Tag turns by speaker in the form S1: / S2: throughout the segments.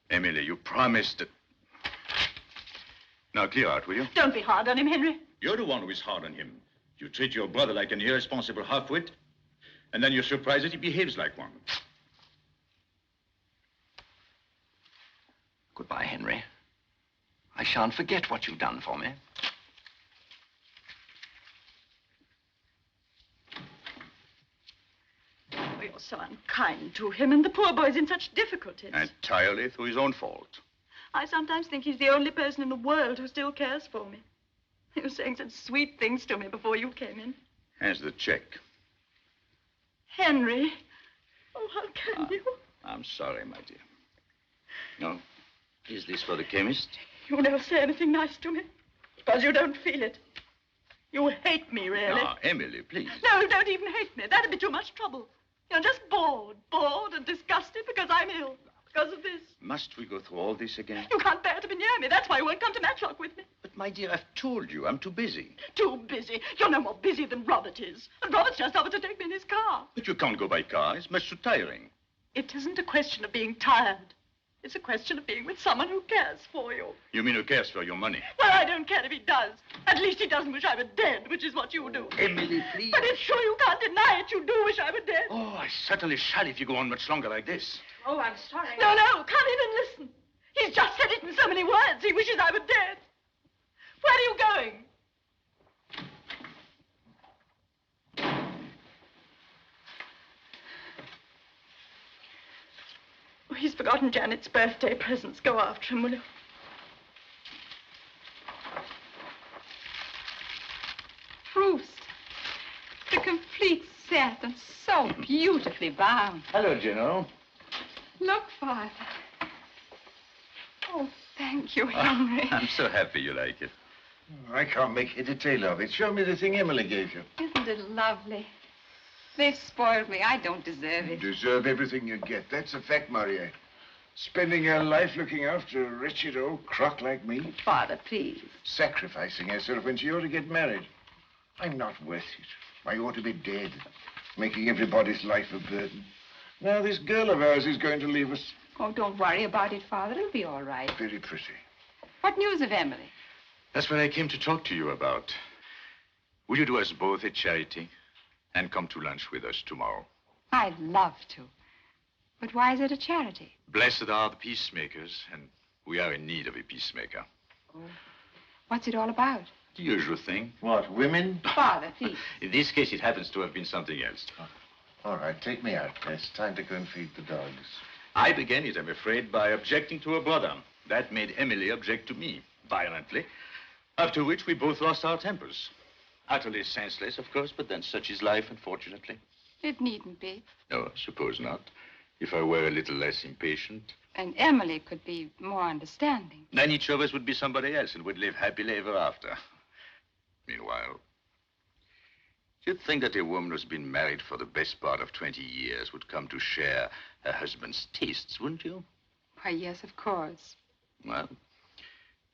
S1: Emily, you promised that... Now, clear out, will you?
S2: Don't be hard on him, Henry.
S1: You're the one who is hard on him. You treat your brother like an irresponsible half-wit, and then you're surprised that he behaves like one.
S3: Goodbye, Henry. I shan't forget what you've done for me.
S2: Oh, you're so unkind to him, and the poor boy's in such difficulties.
S1: Entirely through his own fault.
S2: I sometimes think he's the only person in the world who still cares for me. He was saying such sweet things to me before you came in.
S1: Here's the check.
S2: Henry. Oh, how can you?
S1: I'm sorry, my dear. No. Is this for the chemist?
S2: You never say anything nice to me. Because you don't feel it. You hate me, really.
S1: Ah, Emily, please.
S2: No, you don't even hate me. That'd be too much trouble. You're just bored and disgusted because I'm ill. Because of this.
S1: Must we go through all this again?
S2: You can't bear to be near me. That's why you won't come to Matlock with me.
S1: But, my dear, I've told you, I'm too busy.
S2: Too busy? You're no more busy than Robert is. And Robert's just offered to take me in his car.
S1: But you can't go by car. It's much too tiring.
S2: It isn't a question of being tired. It's a question of being with someone who cares for you.
S1: You mean who cares for your money?
S2: Well, I don't care if he does. At least he doesn't wish I were dead, which is what you do.
S1: Emily, please.
S2: But it's sure you can't deny it. You do wish I were dead.
S1: Oh, I certainly shall if you go on much longer like this.
S2: Oh, I'm sorry. No, come in and listen. He's just said it in so many words. He wishes I were dead. Where are you going? Oh, he's forgotten Janet's birthday presents. Go after him, will you?
S4: Proust. The complete set and so beautifully bound.
S1: Hello, General.
S4: Look, Father. Oh, thank you, Henry.
S1: I'm so happy you like it.
S5: I can't make head or tail of it. Show me the thing Emily gave you.
S4: Isn't it lovely? They've spoiled me. I don't deserve
S5: You
S4: it.
S5: deserve everything you get. That's a fact, Maria. Spending your life looking after a wretched old crock like me.
S4: Father, please.
S5: Sacrificing herself when she ought to get married. I'm not worth it. I ought to be dead. Making everybody's life a burden. Now this girl of ours is going to leave us.
S4: Oh, don't worry about it, Father. It'll be all right.
S5: Very pretty.
S4: What news of Emily?
S1: That's what I came to talk to you about. Will you do us both a charity and come to lunch with us tomorrow?
S4: I'd love to. But why is it a charity?
S1: Blessed are the peacemakers, and we are in need of a peacemaker.
S4: Oh. What's it all about?
S1: The usual thing.
S5: What, women?
S4: Father, please.
S1: In this case, it happens to have been something else.
S5: All right, take me out. It's time to go and feed the dogs.
S1: I began it, I'm afraid, by objecting to her brother. That made Emily object to me, violently. After which, we both lost our tempers. Utterly senseless, of course, but then such is life, unfortunately.
S4: It needn't be.
S1: No, I suppose not. If I were a little less impatient.
S4: And Emily could be more understanding.
S1: Then each of us would be somebody else and would live happily ever after. Meanwhile, you'd think that a woman who's been married for the best part of 20 years would come to share her husband's tastes, wouldn't you?
S4: Why, yes, of course.
S1: Well,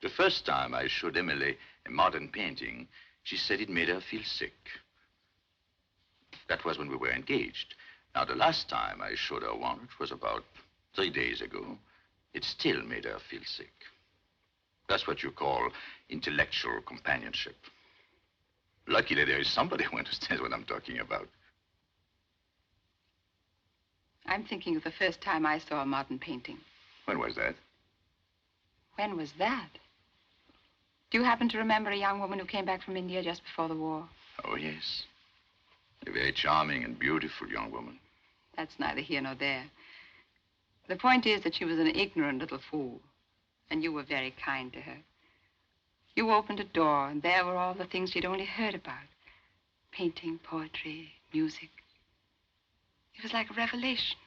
S1: the first time I showed Emily a modern painting, she said it made her feel sick. That was when we were engaged. Now, the last time I showed her one, which was about 3 days ago, it still made her feel sick. That's what you call intellectual companionship. Luckily, there is somebody who understands what I'm talking about.
S4: I'm thinking of the first time I saw a modern painting.
S1: When was that?
S4: When was that? Do you happen to remember a young woman who came back from India just before the war?
S1: Oh, yes. A very charming and beautiful young woman.
S4: That's neither here nor there. The point is that she was an ignorant little fool, and you were very kind to her. You opened a door, and there were all the things she'd only heard about. Painting, poetry, music. It was like a revelation,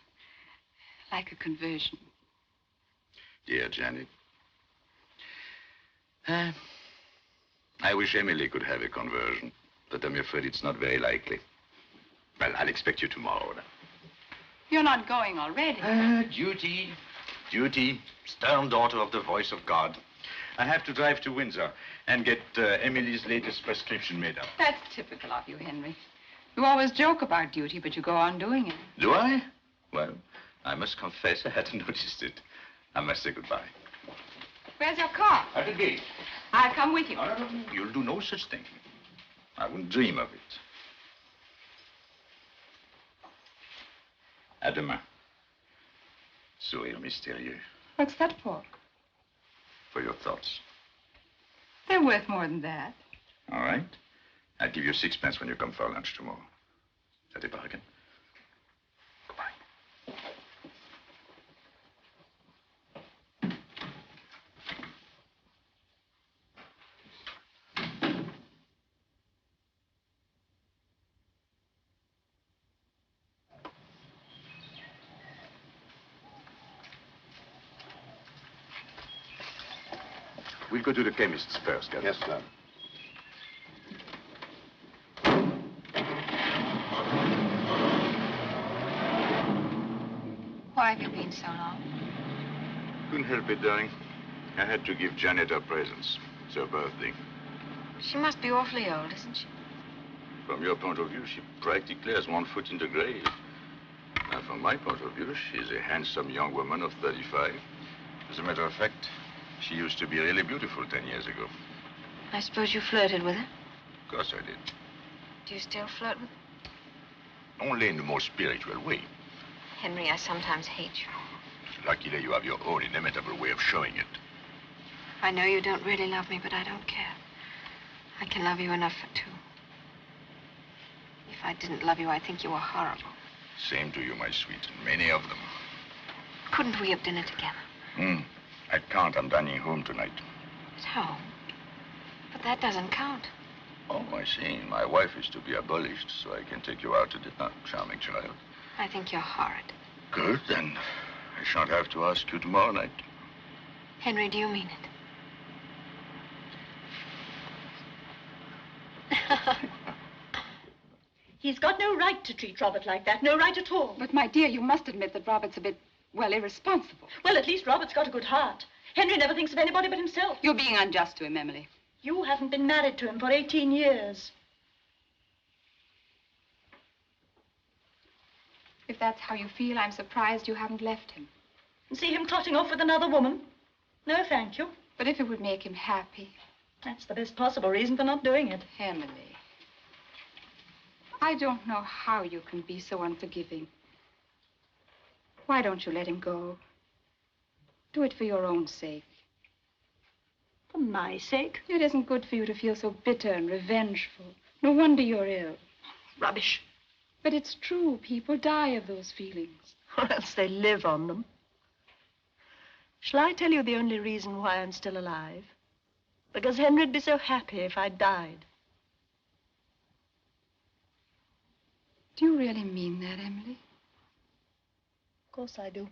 S4: like a conversion.
S1: Dear Janet, I wish Emily could have a conversion, but I'm afraid it's not very likely. Well, I'll expect you tomorrow. Then.
S4: You're not going already.
S1: Duty. Duty. Stern daughter of the voice of God. I have to drive to Windsor and get Emily's latest prescription made up.
S4: That's typical of you, Henry. You always joke about duty, but you go on doing it.
S1: Do I? Well, I must confess I hadn't noticed it. I must say goodbye.
S4: Where's your car?
S1: At the gate.
S4: I'll come with you.
S1: No, no, no. You'll do no such thing. I wouldn't dream of it. À demain. Sourire mystérieux.
S4: What's that for?
S1: For your thoughts.
S4: They're worth more than that.
S1: All right. I'll give you 6 pence when you come for lunch tomorrow. Is that a bargain? Goodbye. We'll go to the chemist's first, Captain.
S5: Yes, sir.
S4: Why have you been so long?
S1: Couldn't help it, darling. I had to give Janet her presents. It's her birthday.
S4: She must be awfully old, isn't she?
S1: From your point of view, she practically has 1 foot in the grave. Now, from my point of view, she's a handsome young woman of 35. As a matter of fact, she used to be really beautiful 10 years ago.
S4: I suppose you flirted with her?
S1: Of course I did.
S4: Do you still flirt with her?
S1: Only in the most spiritual way.
S4: Henry, I sometimes hate you.
S1: Luckily, you have your own inimitable way of showing it.
S4: I know you don't really love me, but I don't care. I can love you enough for 2. If I didn't love you, I'd think you were horrible.
S1: Same to you, my sweet, and many of them.
S4: Couldn't we have dinner together?
S1: I can't. I'm dining home tonight.
S4: At home? But that doesn't count.
S1: Oh, I see. My wife is to be abolished, so I can take you out to dinner. Charming child.
S4: I think you're horrid.
S1: Good, then. I shan't have to ask you tomorrow night.
S4: Henry, do you mean it?
S2: He's got no right to treat Robert like that. No right at all.
S4: But, my dear, you must admit that Robert's a bit, well, irresponsible.
S2: Well, at least Robert's got a good heart. Henry never thinks of anybody but himself.
S4: You're being unjust to him, Emily.
S2: You haven't been married to him for 18 years.
S4: If that's how you feel, I'm surprised you haven't left him.
S2: And see him trotting off with another woman? No, thank you.
S4: But if it would make him happy.
S2: That's the best possible reason for not doing it.
S4: Emily, I don't know how you can be so unforgiving. Why don't you let him go? Do it for your own sake.
S2: For my sake?
S4: It isn't good for you to feel so bitter and revengeful. No wonder you're ill.
S2: Rubbish.
S4: But it's true. People die of those feelings.
S2: Or else they live on them. Shall I tell you the only reason why I'm still alive? Because Henry'd be so happy if I died.
S4: Do you really mean that, Emily?
S2: Of course I do.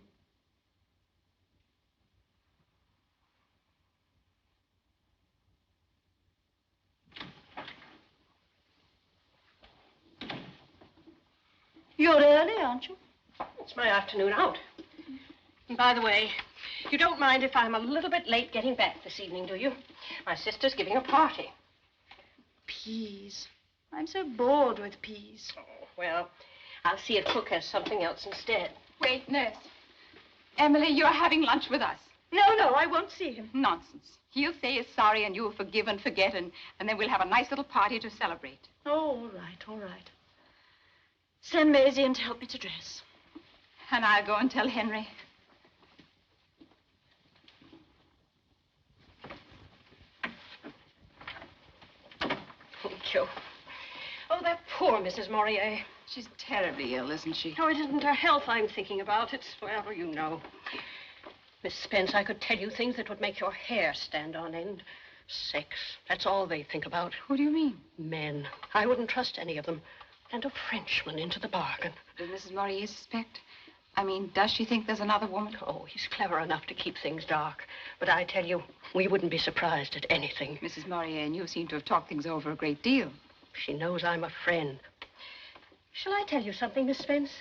S2: You're early, aren't you?
S6: It's my afternoon out. And by the way, you don't mind if I'm a little bit late getting back this evening, do you? My sister's giving a party.
S2: Peas. I'm so bored with peas.
S6: Oh, well, I'll see if Cook has something else instead.
S4: Wait, nurse. Emily, you're having lunch with us.
S2: No, I won't see him.
S4: Nonsense. He'll say he's sorry and you'll forgive and forget, and then we'll have a nice little party to celebrate.
S2: Oh, all right. Send Maisie in to help me to dress.
S4: And I'll go and tell Henry.
S6: Thank you. Oh, that poor Mrs. Morier.
S4: She's terribly ill, isn't she?
S6: No, it isn't her health I'm thinking about. It's, well, you know. Miss Spence, I could tell you things that would make your hair stand on end. Sex, that's all they think about.
S4: What do you mean?
S6: Men. I wouldn't trust any of them. And a Frenchman into the bargain.
S4: Does Mrs. Morier suspect? I mean, does she think there's another woman?
S6: Oh, he's clever enough to keep things dark. But I tell you, we wouldn't be surprised at anything.
S4: Mrs. Morier and you seem to have talked things over a great deal.
S6: She knows I'm a friend. Shall I tell you something, Miss Spence?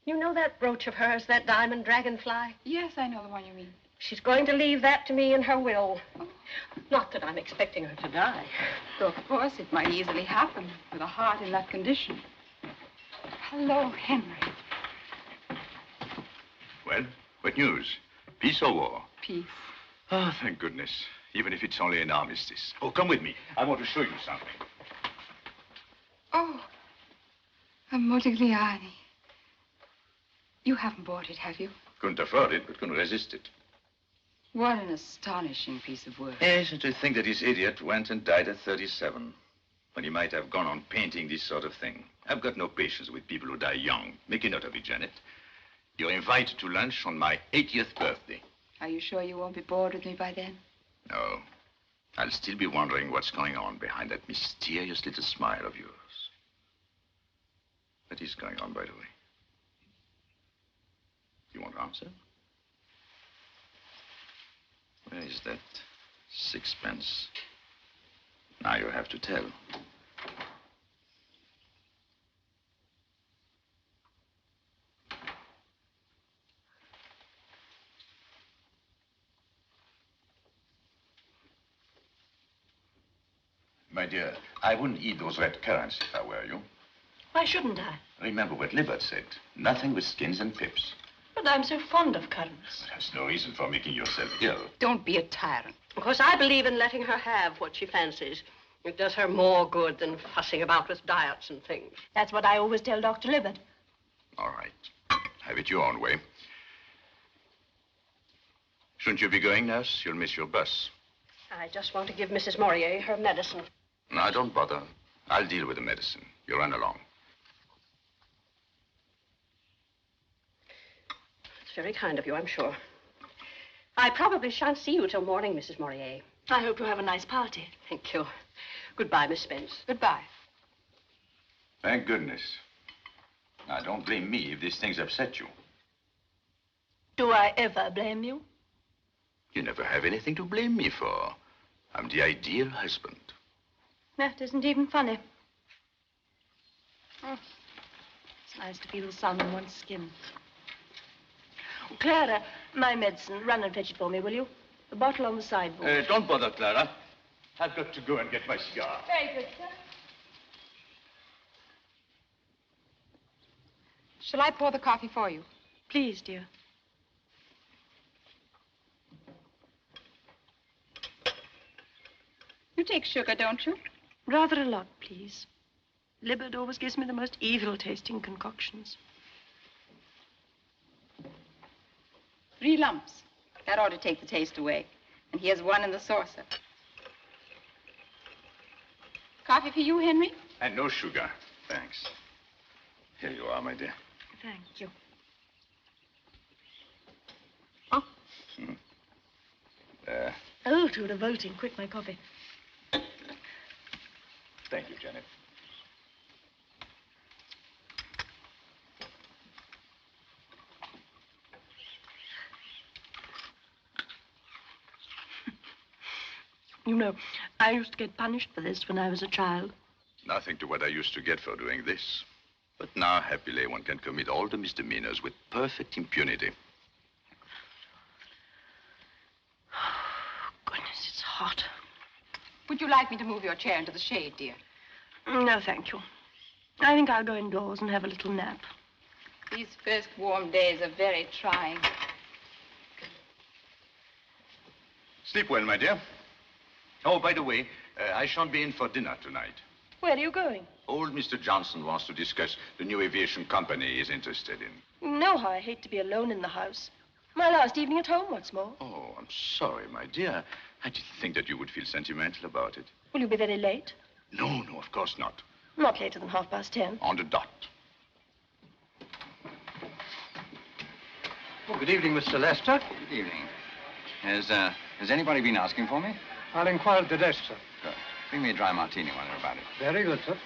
S6: You know that brooch of hers, that diamond dragonfly?
S4: Yes, I know the one you mean.
S6: She's going to leave that to me in her will. Oh. Not that I'm expecting her to die.
S4: Though, of course, it might easily happen with a heart in that condition. Hello, Henry.
S1: Well, what news? Peace or war?
S4: Peace.
S1: Oh, thank goodness. Even if it's only an armistice. Oh, come with me. I want to show you something.
S4: Oh, a Modigliani. You haven't bought it, have you?
S1: Couldn't afford it, but couldn't resist it.
S4: What an astonishing piece of work.
S1: Yes, and to think that this idiot went and died at 37, when he might have gone on painting this sort of thing. I've got no patience with people who die young. Make a note of it, Janet. You're invited to lunch on my 80th birthday.
S4: Are you sure you won't be bored with me by then?
S1: No. I'll still be wondering what's going on behind that mysterious little smile of yours. What is going on, by the way? You want to answer? Where is that sixpence? Now you have to tell. My dear, I wouldn't eat those red currants if I were you.
S2: Why shouldn't I?
S1: Remember what Libert said. Nothing with skins and pips.
S2: But I'm so fond of currants.
S1: That's no reason for making yourself ill.
S4: Don't be a tyrant.
S6: Of course, I believe in letting her have what she fancies. It does her more good than fussing about with diets and things.
S2: That's what I always tell Dr. Libert.
S1: All right. Have it your own way. Shouldn't you be going, nurse? You'll miss your bus.
S6: I just want to give Mrs. Morier her medicine.
S1: No, don't bother. I'll deal with the medicine. You run along.
S6: It's very kind of you, I'm sure. I probably shan't see you till morning, Mrs. Morier.
S2: I hope you have a nice party.
S6: Thank you. Goodbye, Miss Spence.
S4: Goodbye.
S1: Thank goodness. Now, don't blame me if this thing's upset you.
S2: Do I ever blame you?
S1: You never have anything to blame me for. I'm the ideal husband.
S2: That isn't even funny. Oh, it's nice to feel the sun on one's skin. Oh, Clara, my medicine. Run and fetch it for me, will you? The bottle on the sideboard.
S1: Don't bother, Clara. I've got to go and get my cigar.
S2: Very good, sir.
S4: Shall I pour the coffee for you?
S2: Please, dear.
S4: You take sugar, don't you?
S2: Rather a lot, please. Libert always gives me the most evil-tasting concoctions.
S4: 3 lumps. That ought to take the taste away. And here's 1 in the saucer. Coffee for you, Henry?
S1: And no sugar. Thanks. Here you are, my dear.
S2: Thank you. Oh, too revolting. Quick, my coffee.
S1: Thank you, Janet.
S2: You know, I used to get punished for this when I was a child.
S1: Nothing to what I used to get for doing this. But now, happily, one can commit all the misdemeanors with perfect impunity.
S2: Goodness, it's hot.
S4: Would you like me to move your chair into the shade, dear?
S2: No, thank you. I think I'll go indoors and have a little nap.
S4: These first warm days are very trying.
S1: Sleep well, my dear. Oh, by the way, I shan't be in for dinner tonight.
S2: Where are you going?
S1: Old Mr. Johnson wants to discuss the new aviation company he's interested in.
S2: You know how I hate to be alone in the house. My last evening at home, what's more.
S1: Oh, I'm sorry, my dear. I didn't think that you would feel sentimental about it.
S2: Will you be very late?
S1: No, of course not.
S2: Not later than 10:30.
S1: On the dot.
S7: Well, good evening, Mr. Lester.
S3: Good evening. Has anybody been asking for me?
S7: I'll inquire at the desk, sir.
S3: Good. Bring me a dry martini while they're about it.
S7: Very good, sir.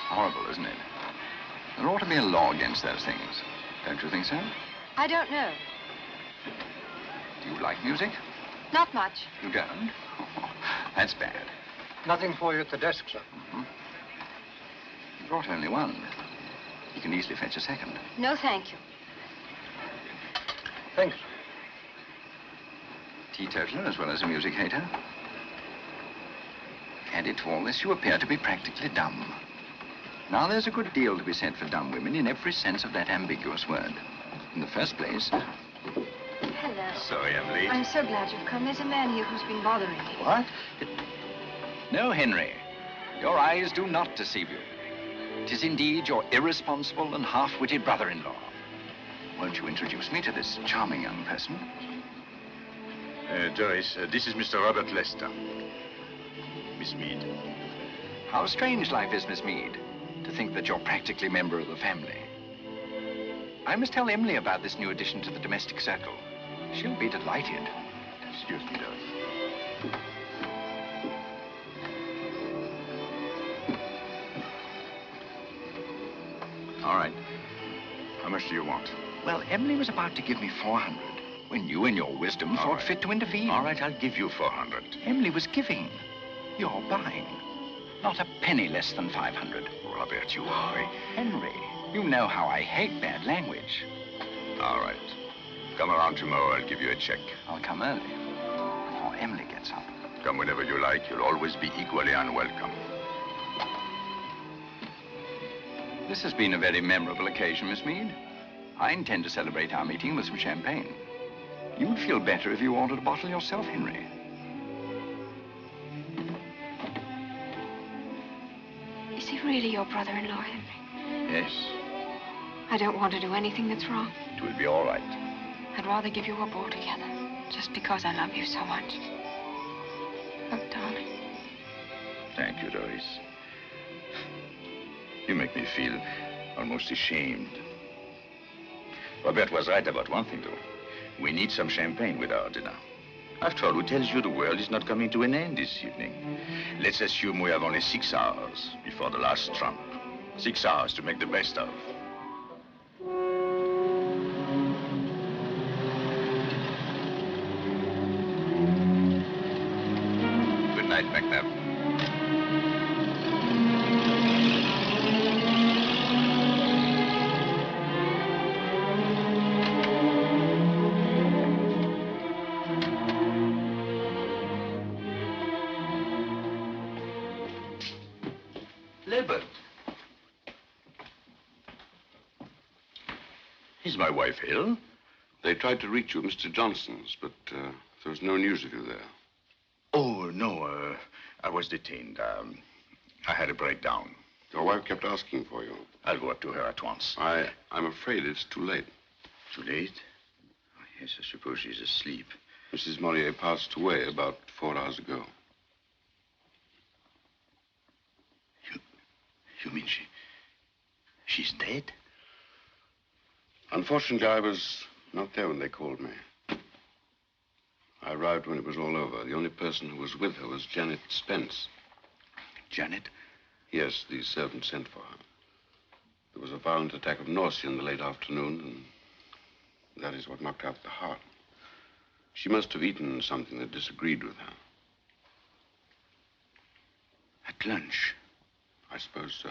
S3: Horrible, isn't it? There ought to be a law against those things. Don't you think so?
S4: I don't know.
S3: Do you like music?
S4: Not much.
S3: You don't? That's bad.
S7: Nothing for you at the desk, sir.
S3: You brought only 1. You can easily fetch a second.
S4: No, thank you.
S7: Thanks.
S3: Teetotaler as well as a music hater. added to all this, you appear to be practically dumb. Now, there's a good deal to be said for dumb women in every sense of that ambiguous word. In the first place...
S8: Hello.
S1: Sorry I'm late.
S8: I'm so glad you've come. There's a man here who's been bothering me.
S3: What? No, Henry. Your eyes do not deceive you. It is indeed your irresponsible and half-witted brother-in-law. Won't you introduce me to this charming young person?
S1: Doris, this is Mr. Robert Lester. Miss Mead.
S3: How strange life is, Miss Mead, to think that you're practically a member of the family. I must tell Emily about this new addition to the domestic circle. She'll be delighted.
S1: Excuse me, Doris. All right. How much do you want?
S3: Well, Emily was about to give me 400 when you, in your wisdom, thought fit to intervene.
S1: All right, I'll give you 400.
S3: Emily was giving. You're buying. Not a penny less than 500.
S1: Robert, you are a...
S3: Henry, you know how I hate bad language.
S1: All right. Come around tomorrow, I'll give you a check.
S3: I'll come early, before Emily gets up.
S1: Come whenever you like. You'll always be equally unwelcome.
S3: This has been a very memorable occasion, Miss Mead. I intend to celebrate our meeting with some champagne. You'd feel better if you ordered a bottle yourself, Henry.
S8: Is he really your brother-in-law, Henry?
S1: Yes,
S8: I don't want to do anything that's wrong.
S1: it will be all right.
S8: I'd rather give you up altogether, just because I love you so much. Oh, darling.
S1: Thank you, Doris. You make me feel almost ashamed. Robert was right about one thing, though. We need some champagne with our dinner. After all, who tells you the world is not coming to an end this evening? Let's assume we have only 6 hours before the last trump. 6 hours to make the best of. Good night, McNabb. Is my wife ill?
S9: They tried to reach you at Mr. Johnson's, but there was no news of you there.
S1: Oh, no, I was detained. I had a breakdown.
S9: Your wife kept asking for you.
S1: I'll go up to her at once.
S9: I'm afraid it's too late.
S1: Too late? Oh, yes, I suppose she's asleep.
S9: Mrs. Morier passed away about 4 hours ago.
S1: You mean she's dead?
S9: Unfortunately, I was not there when they called me. I arrived when it was all over. The only person who was with her was Janet Spence.
S1: Janet?
S9: Yes, the servant sent for her. There was a violent attack of nausea in the late afternoon, and that is what knocked out the heart. She must have eaten something that disagreed with her.
S1: At lunch?
S9: I suppose so.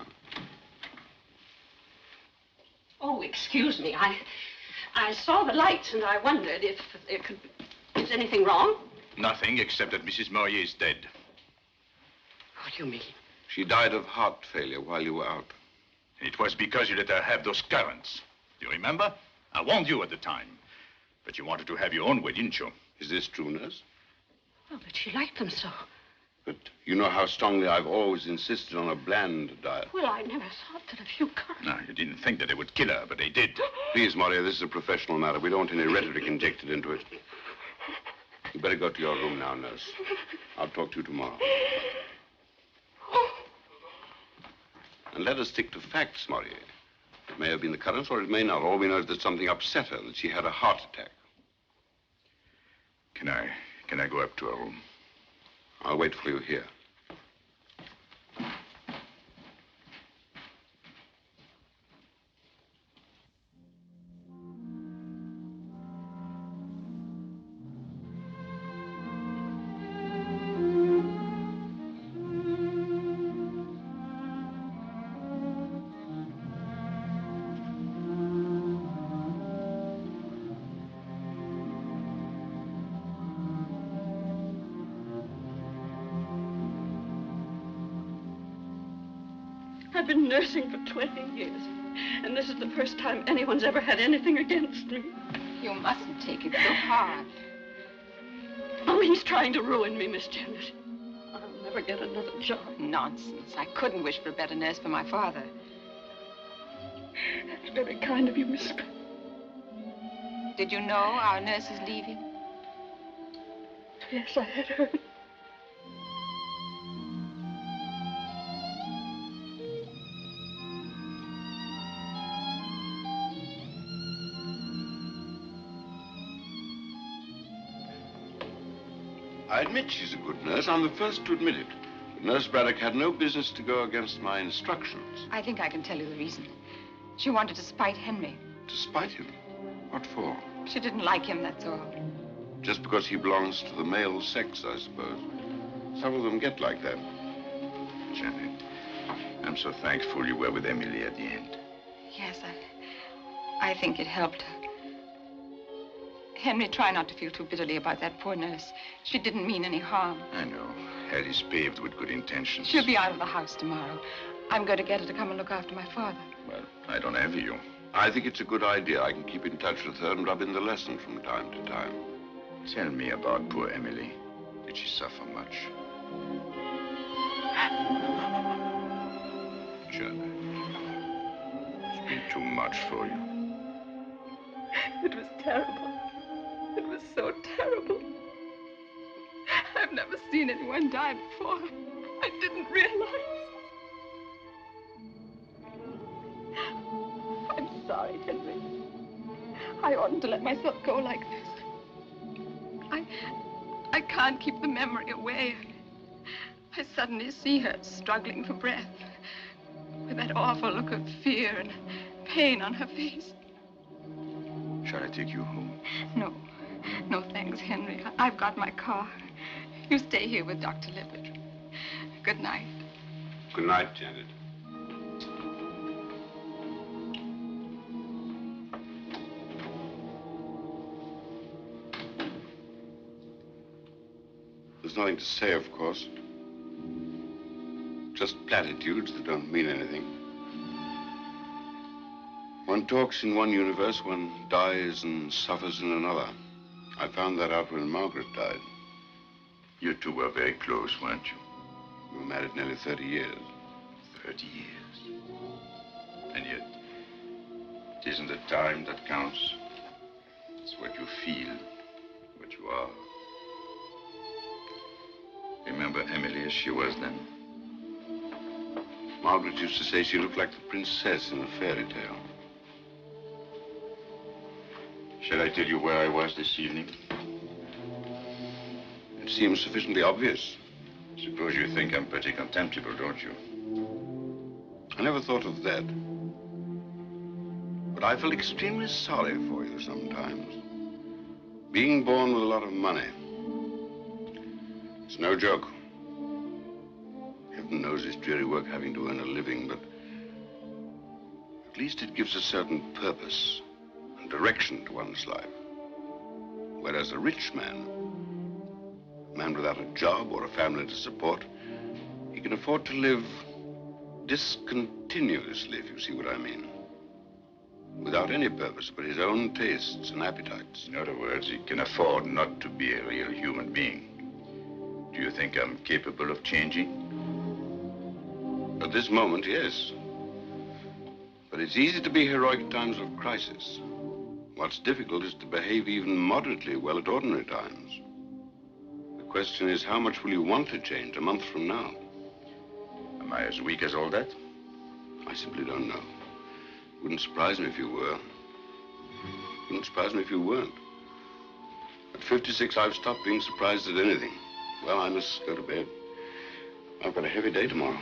S6: Oh, excuse me. I saw the lights and I wondered if there could... Is anything wrong?
S1: Nothing, except that Mrs. Morier is dead.
S6: What do you mean?
S9: She died of heart failure while you were out.
S1: It was because you let her have those currants. Do you remember? I warned you at the time. But you wanted to have your own way, didn't you?
S9: Is this true, nurse?
S6: Oh, but she liked them so.
S9: But you know how strongly I've always insisted on a bland diet.
S6: Well, I never thought that a few currants...
S1: No, you didn't think that they would kill her, but they did.
S9: Please, Maria, this is a professional matter. We don't want any rhetoric injected into it. You better go to your room now, nurse. I'll talk to you tomorrow. And let us stick to facts, Maria. It may have been the currents or it may not. All we know is that something upset her, that she had a heart attack.
S1: Can I go up to her room?
S9: I'll wait for you here.
S6: I've been nursing for 20 years. And this is the first time anyone's ever had anything against me.
S8: You mustn't take it so hard.
S6: Oh, he's trying to ruin me, Miss Janet. I'll never get another job.
S8: Nonsense. I couldn't wish for a better nurse for my father.
S6: That's very kind of you, Miss Spence.
S8: Did you know our nurse is leaving?
S6: Yes, I had heard.
S9: I admit she's a good nurse. I'm the first to admit it. But Nurse Braddock had no business to go against my instructions.
S8: I think I can tell you the reason. She wanted to spite Henry.
S9: To spite him? What for?
S8: She didn't like him, that's all.
S9: Just because he belongs to the male sex, I suppose. Some of them get like that.
S1: Janet, I'm so thankful you were with Emily at the end.
S8: Yes, I think it helped her. Henry, try not to feel too bitterly about that poor nurse. She didn't mean any harm.
S1: I know. Hell is paved with good intentions.
S8: She'll be out of the house tomorrow. I'm going to get her to come and look after my father.
S1: Well, I don't envy you.
S9: I think it's a good idea. I can keep in touch with her and rub in the lesson from time to time.
S1: Tell me about poor Emily. Did she suffer much? Janet, it's been too much for you.
S8: It was terrible. It was so terrible. I've never seen anyone die before. I didn't realize. I'm sorry, Henry. I oughtn't to let myself go like this. I can't keep the memory away. I suddenly see her struggling for breath with that awful look of fear and pain on her face.
S1: Shall I take you home?
S8: No. No, thanks, Henry. I've got my car. You stay here with Dr. Lippert. Good night.
S9: Good night, Janet. There's nothing to say, of course. Just platitudes that don't mean anything. One talks in one universe, one dies and suffers in another. I found that out when Margaret died.
S1: You two were very close, weren't you?
S9: We were married nearly 30 years.
S1: 30 years. And yet, it isn't the time that counts. It's what you feel, what you are. Remember Emily as she was then?
S9: Margaret used to say she looked like the princess in a fairy tale.
S1: Shall I tell you where I was this evening?
S9: It seems sufficiently obvious.
S1: Suppose you think I'm pretty contemptible, don't you?
S9: I never thought of that. But I feel extremely sorry for you sometimes. Being born with a lot of money. It's no joke. Heaven knows it's dreary work having to earn a living, but at least it gives a certain purpose and direction to one's life. Whereas a rich man, a man without a job or a family to support, he can afford to live discontinuously, if you see what I mean. Without any purpose but his own tastes and appetites.
S1: In other words, he can afford not to be a real human being. Do you think I'm capable of changing?
S9: At this moment, yes. But it's easy to be heroic at times of crisis. What's difficult is to behave even moderately well at ordinary times. The question is, how much will you want to change a month from now?
S1: Am I as weak as all that?
S9: I simply don't know. Wouldn't surprise me if you were. Wouldn't surprise me if you weren't. At 56, I've stopped being surprised at anything. Well, I must go to bed. I've got a heavy day tomorrow.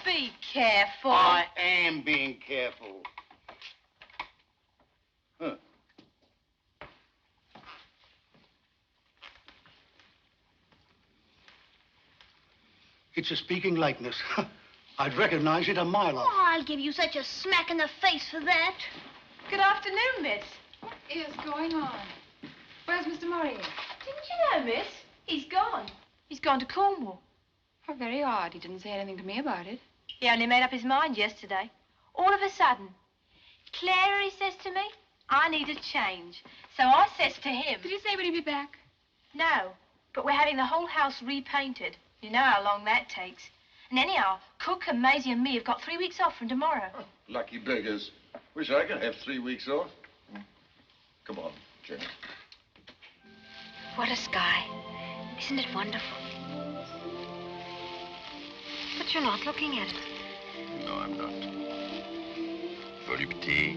S2: Be careful.
S5: I am being careful. Huh.
S7: It's a speaking likeness. I'd recognize it a mile off.
S10: Oh, I'll give you such a smack in the face for that.
S8: Good afternoon, miss. What is going on? Where's Mr. Murray?
S10: Didn't you know, miss?
S8: He's gone. He's gone to Cornwall.
S4: Oh, very odd. He didn't say anything to me about it.
S8: He only made up his mind yesterday. All of a sudden. Clara, he says to me, I need a change. So I says to him...
S4: Did he say when he'd be back?
S8: No, but we're having the whole house repainted. You know how long that takes. And anyhow, Cook and Maisie and me have got 3 weeks off from tomorrow.
S11: Oh, lucky beggars. Wish I could have 3 weeks off. Come on, Jenny.
S10: What a sky. Isn't it wonderful? But you're not looking at it.
S1: No, I'm not. Volupté,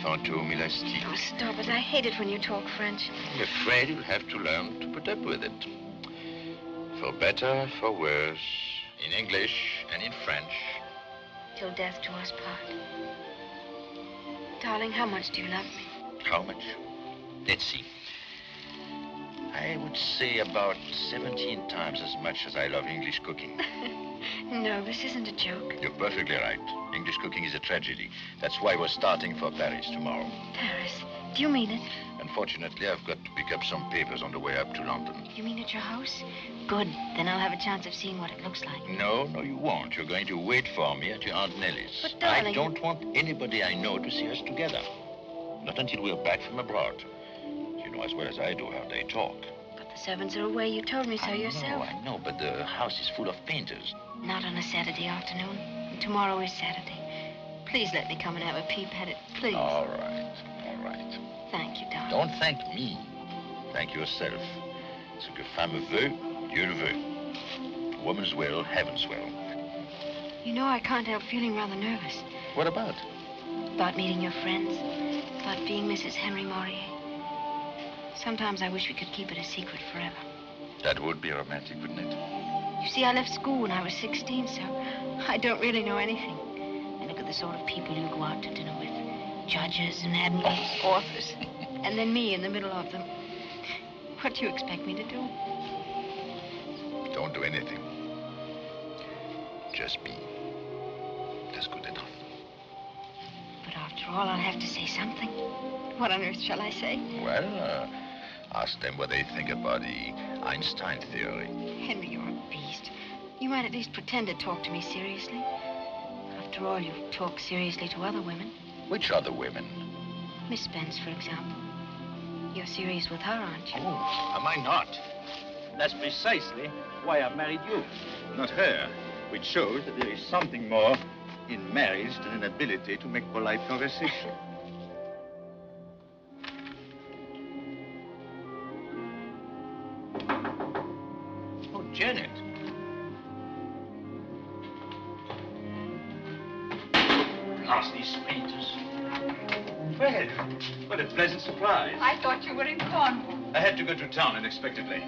S1: fantôme élastique.
S10: Oh, stop it. I hate it when you talk French.
S1: I'm afraid you'll have to learn to put up with it. For better, for worse, in English and in French.
S10: Till death do us part. Darling, how much do you love me?
S1: How much? Let's see. I would say about 17 times as much as I love English cooking.
S10: No, this isn't a joke.
S1: You're perfectly right. English cooking is a tragedy. That's why we're starting for Paris tomorrow.
S10: Paris? Do you mean it?
S1: Unfortunately, I've got to pick up some papers on the way up to London.
S10: You mean at your house? Good. Then I'll have a chance of seeing what it looks like.
S1: No, you won't. You're going to wait for me at your Aunt Nellie's.
S10: But, darling...
S1: I don't want anybody I know to see us together. Not until we're back from abroad. You know as well as I do how they talk.
S10: But the servants are away. You told me so yourself.
S1: I know, but the house is full of painters.
S10: Not on a Saturday afternoon. And tomorrow is Saturday. Please let me come and have a peep at it, please.
S1: All right.
S10: Thank you, darling.
S1: Don't thank me. Thank yourself. Ce que femme veut, Dieu le veut. Woman's will, heaven's will.
S10: You know, I can't help feeling rather nervous.
S1: What about?
S10: About meeting your friends. About being Mrs. Henry Maurier. Sometimes I wish we could keep it a secret forever.
S1: That would be romantic, wouldn't it?
S10: You see, I left school when I was 16, so I don't really know anything. And look at the sort of people you go out to dinner with. Judges and admirals, authors, and then me in the middle of them. What do you expect me to do?
S1: Don't do anything. Just be. That's good enough.
S10: But after all, I'll have to say something. What on earth shall I say?
S1: Well, ask them what they think about the Einstein theory.
S10: Henry, you're a beast. You might at least pretend to talk to me seriously. After all, you've talked seriously to other women.
S1: Which other women?
S10: Miss Spence, for example. You're serious with her, aren't you?
S12: Oh, am I not? That's precisely why I married you, not her, which shows that there is something more in marriage than an ability to make polite conversation. Oh, Janet. Lost these painters. Well, what a pleasant surprise.
S4: I thought you were in Cornwall.
S12: I had to go to town unexpectedly,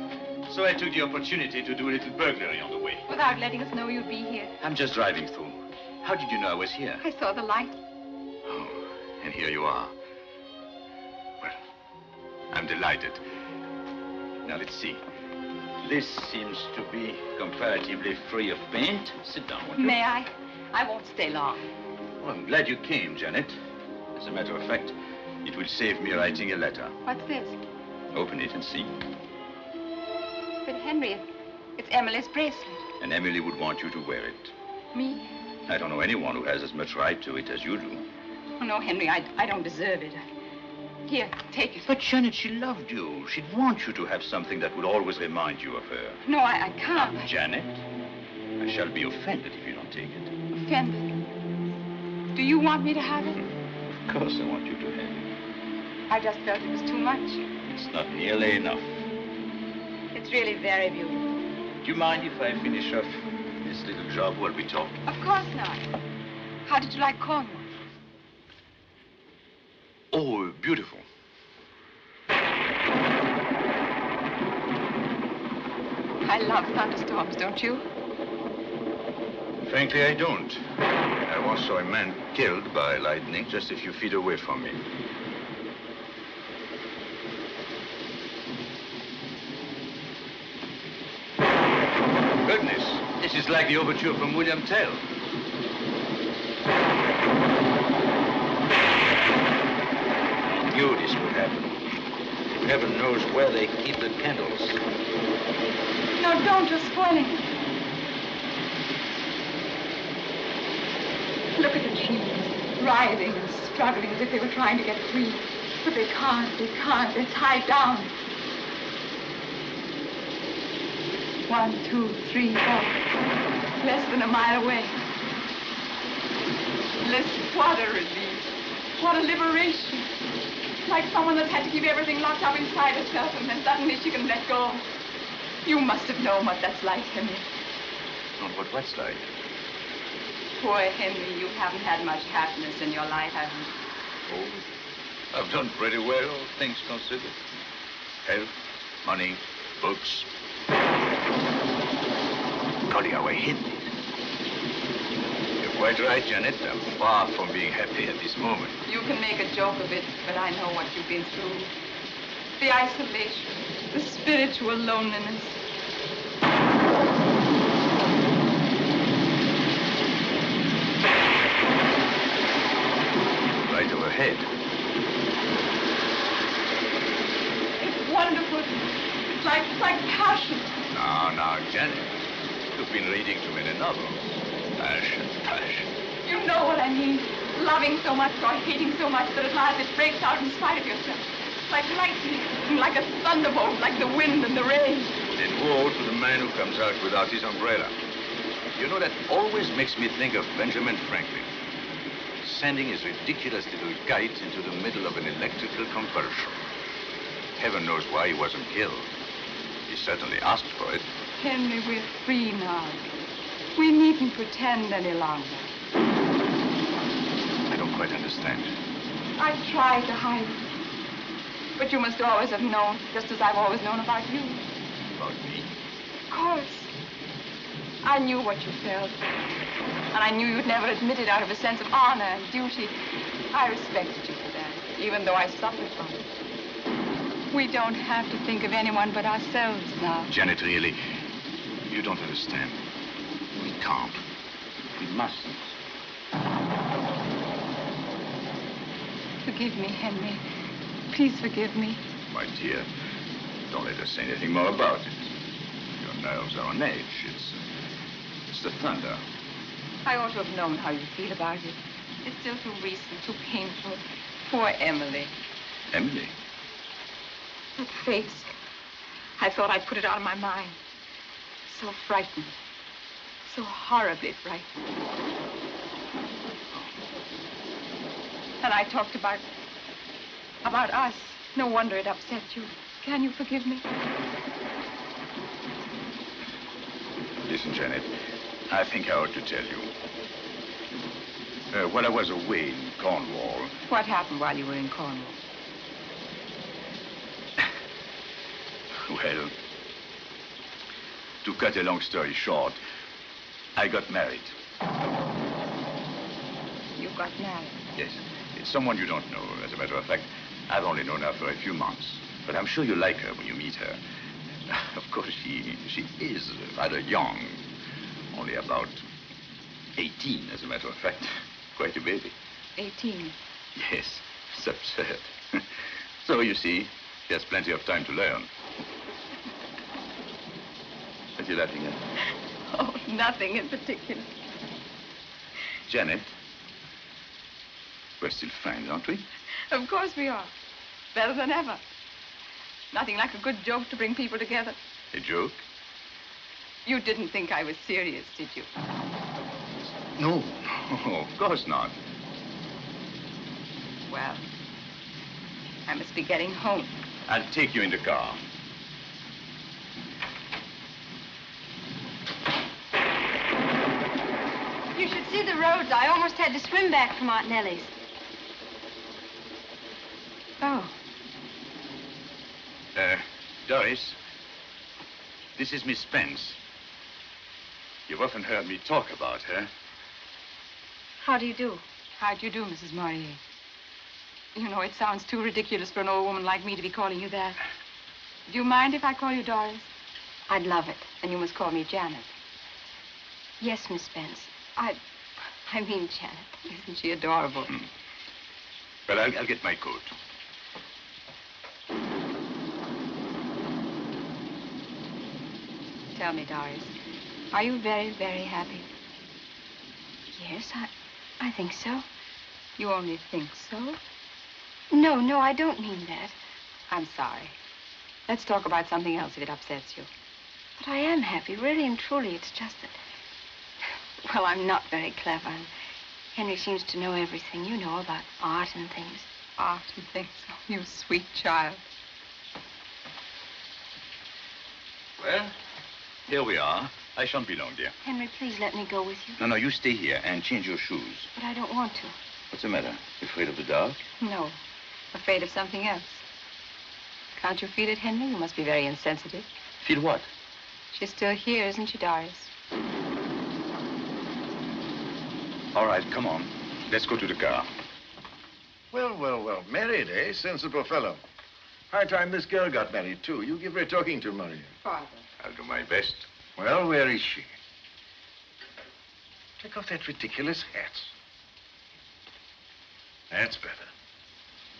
S12: so I took the opportunity to do a little burglary on the way.
S4: Without letting us know you'd be here.
S12: I'm just driving through. How did you know I was here?
S4: I saw the light.
S1: Oh, and here you are. Well, I'm delighted.
S12: Now, let's see. This seems to be comparatively free of paint. Sit down, won't you?
S4: May I? I won't stay long.
S12: Well, I'm glad you came, Janet. As a matter of fact, it will save me writing a letter.
S4: What's this?
S12: Open it and see.
S4: But, Henry, it's Emily's bracelet.
S12: And Emily would want you to wear it.
S4: Me?
S12: I don't know anyone who has as much right to it as you do.
S4: Oh, no, Henry, I don't deserve it. Here, take it.
S12: But, Janet, she loved you. She'd want you to have something that would always remind you of her.
S4: No, I can't.
S12: Janet, I shall be offended if you don't take it.
S4: Offended? Do you want me to have it?
S12: Of course I want you to have it.
S4: I just felt it was too much.
S12: It's not nearly enough.
S4: It's really very beautiful.
S12: Do you mind if I finish off this little job while we talk?
S4: Of course not. How did you like Cornwall?
S1: Oh, beautiful.
S4: I love thunderstorms, don't you?
S1: Frankly, I don't. I once saw a man killed by lightning just a few feet away from me.
S12: Goodness, this is like the overture from William Tell. I knew this would happen.
S1: Heaven knows where they keep the candles.
S8: No, don't. You're spoiling it. Look at the trees, writhing and struggling as if they were trying to get free. But they can't. They're tied down. 1, 2, 3, 4. Less than a mile away. Listen, what a relief. What a liberation. Like someone that's had to keep everything locked up inside herself and then suddenly she can let go. You must have known what that's like, Henry.
S1: Not what what's like.
S8: Poor Henry, you haven't had much happiness in your life, have you?
S1: Oh, I've done pretty well, all things considered. Health, money, books. Calling away Hindi. You're quite right, Janet. I'm far from being happy at this moment.
S8: You can make a joke of it, but I know what you've been through. The isolation, the spiritual loneliness.
S1: Right overhead.
S8: It's wonderful. It's like passion.
S1: Now, Janet. You've been reading too many novels. Passion.
S8: You know what I mean. Loving so much or hating so much that at last it breaks out in spite of yourself. Like lightning, like a thunderbolt, like the wind and the rain.
S1: Then woe to the man who comes out without his umbrella. You know, that always makes me think of Benjamin Franklin. Sending his ridiculous little kite into the middle of an electrical convulsion. Heaven knows why he wasn't killed. He certainly asked for it.
S8: Henry, we're free now. We needn't pretend any longer.
S1: I don't quite understand.
S8: I tried to hide it. But you must always have known, just as I've always known about you.
S1: About me?
S8: Of course. I knew what you felt. And I knew you'd never admit it out of a sense of honor and duty. I respected you for that, even though I suffered from it. We don't have to think of anyone but ourselves now.
S1: Janet, really, you don't understand. We can't. We mustn't.
S8: Forgive me, Henry. Please forgive me.
S1: My dear, don't let us say anything more about it. Your nerves are on edge. It's the thunder.
S8: I ought to have known how you feel about it. It's still too recent, too painful. Poor Emily.
S1: Emily?
S8: That face. I thought I'd put it out of my mind. So frightened. So horribly frightened. And I talked about us. No wonder it upset you. Can you forgive me?
S1: Listen, Janet, I think I ought to tell you. While I was away in Cornwall...
S8: What happened while you were in Cornwall?
S1: Well, to cut a long story short, I got married.
S8: You got married?
S1: Yes. It's someone you don't know. As a matter of fact, I've only known her for a few months. But I'm sure you'll like her when you meet her. Of course, she is rather young. Only about 18, as a matter of fact. Quite a baby.
S8: 18?
S1: Yes. It's absurd. So, you see, she has plenty of time to learn. What are you laughing at?
S8: Oh, nothing in particular.
S1: Janet, we're still friends, aren't we?
S8: Of course we are. Better than ever. Nothing like a good joke to bring people together.
S1: A joke?
S8: You didn't think I was serious, did you?
S1: No. Oh, of course not.
S8: Well, I must be getting home.
S1: I'll take you in the car.
S10: You should see the roads. I almost had to swim back from Aunt Nellie's.
S8: Oh.
S1: Doris, this is Miss Spence. You've often heard me talk about her.
S10: How do you do?
S8: How do you do, Mrs. Maurier? You know, it sounds too ridiculous for an old woman like me to be calling you that. Do you mind if I call you Doris?
S10: I'd love it.
S8: And you must call me Janet.
S10: Yes, Miss Spence. I mean Janet.
S8: Isn't she adorable?
S1: Well, I'll get my coat.
S4: Tell me, Doris, are you very, very happy?
S10: Yes, I think so.
S4: You only think so?
S10: No, I don't mean that.
S4: I'm sorry. Let's talk about something else if it upsets you.
S10: But I am happy, really and truly. It's just that, well, I'm not very clever. And Henry seems to know everything, you know, about art and things.
S4: Art and things? Oh, you sweet child.
S1: Well, here we are. I shan't be long, dear.
S10: Henry, please let me go with you.
S1: No, you stay here and change your shoes.
S10: But I don't want to.
S1: What's the matter? Afraid of the dark?
S4: No, afraid of something else. Can't you feel it, Henry? You must be very insensitive.
S1: Feel what?
S4: She's still here, isn't she, Doris?
S1: All right, come on. Let's go to the car.
S5: Well. Married, eh? Sensible fellow. High time this girl got married, too. You give her a talking to, Maria.
S4: Father.
S1: I'll do my best.
S5: Well, where is she? Take off that ridiculous hat. That's better.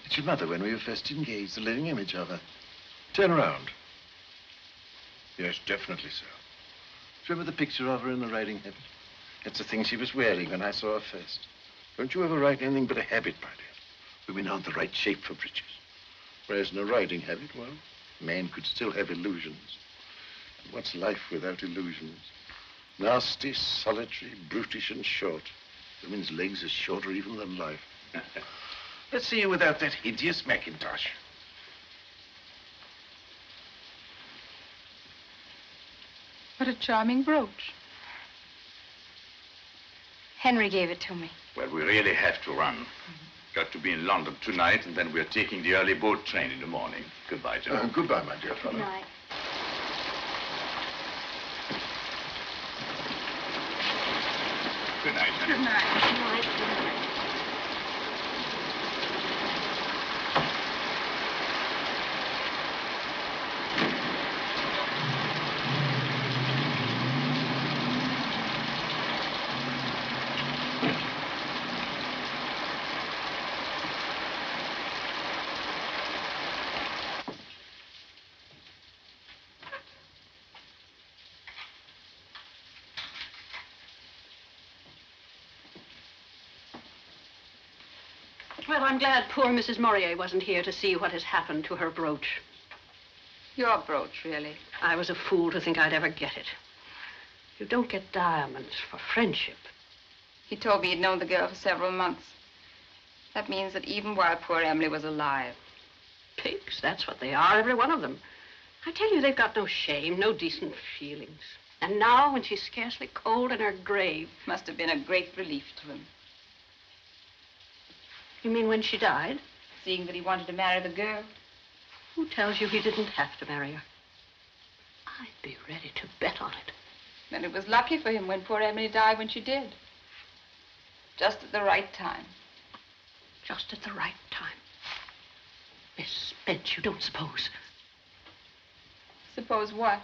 S5: It's your mother when we were first engaged, the living image of her. Turn around. Yes, definitely so. Do you remember the picture of her in the riding habit? That's the thing she was wearing when I saw her first. Don't you ever ride anything but a habit, my dear. Women aren't the right shape for breeches. Whereas in a riding habit, well, men could still have illusions. What's life without illusions? Nasty, solitary, brutish, and short. Women's legs are shorter even than life. Let's see you without that hideous mackintosh.
S4: What a charming brooch.
S10: Henry gave it to me.
S1: Well, we really have to run. Got to be in London tonight, and then we're taking the early boat train in the morning. Goodbye, Joe.
S5: Goodbye, my dear fellow.
S10: Good night.
S1: Good night, honey.
S4: Good night.
S10: Good night. Good night.
S6: Well, I'm glad poor Mrs. Morier wasn't here to see what has happened to her brooch.
S4: Your brooch, really.
S6: I was a fool to think I'd ever get it. You don't get diamonds for friendship.
S4: He told me he'd known the girl for several months. That means that even while poor Emily was alive.
S6: Pigs, that's what they are, every one of them. I tell you, they've got no shame, no decent feelings. And now, when she's scarcely cold in her grave...
S4: Must have been a great relief to him.
S6: You mean when she died?
S4: Seeing that he wanted to marry the girl.
S6: Who tells you he didn't have to marry her? I'd be ready to bet on it.
S4: And it was lucky for him when poor Emily died when she did. Just at the right time.
S6: Just at the right time. Miss Spence, you don't suppose...
S4: Suppose what?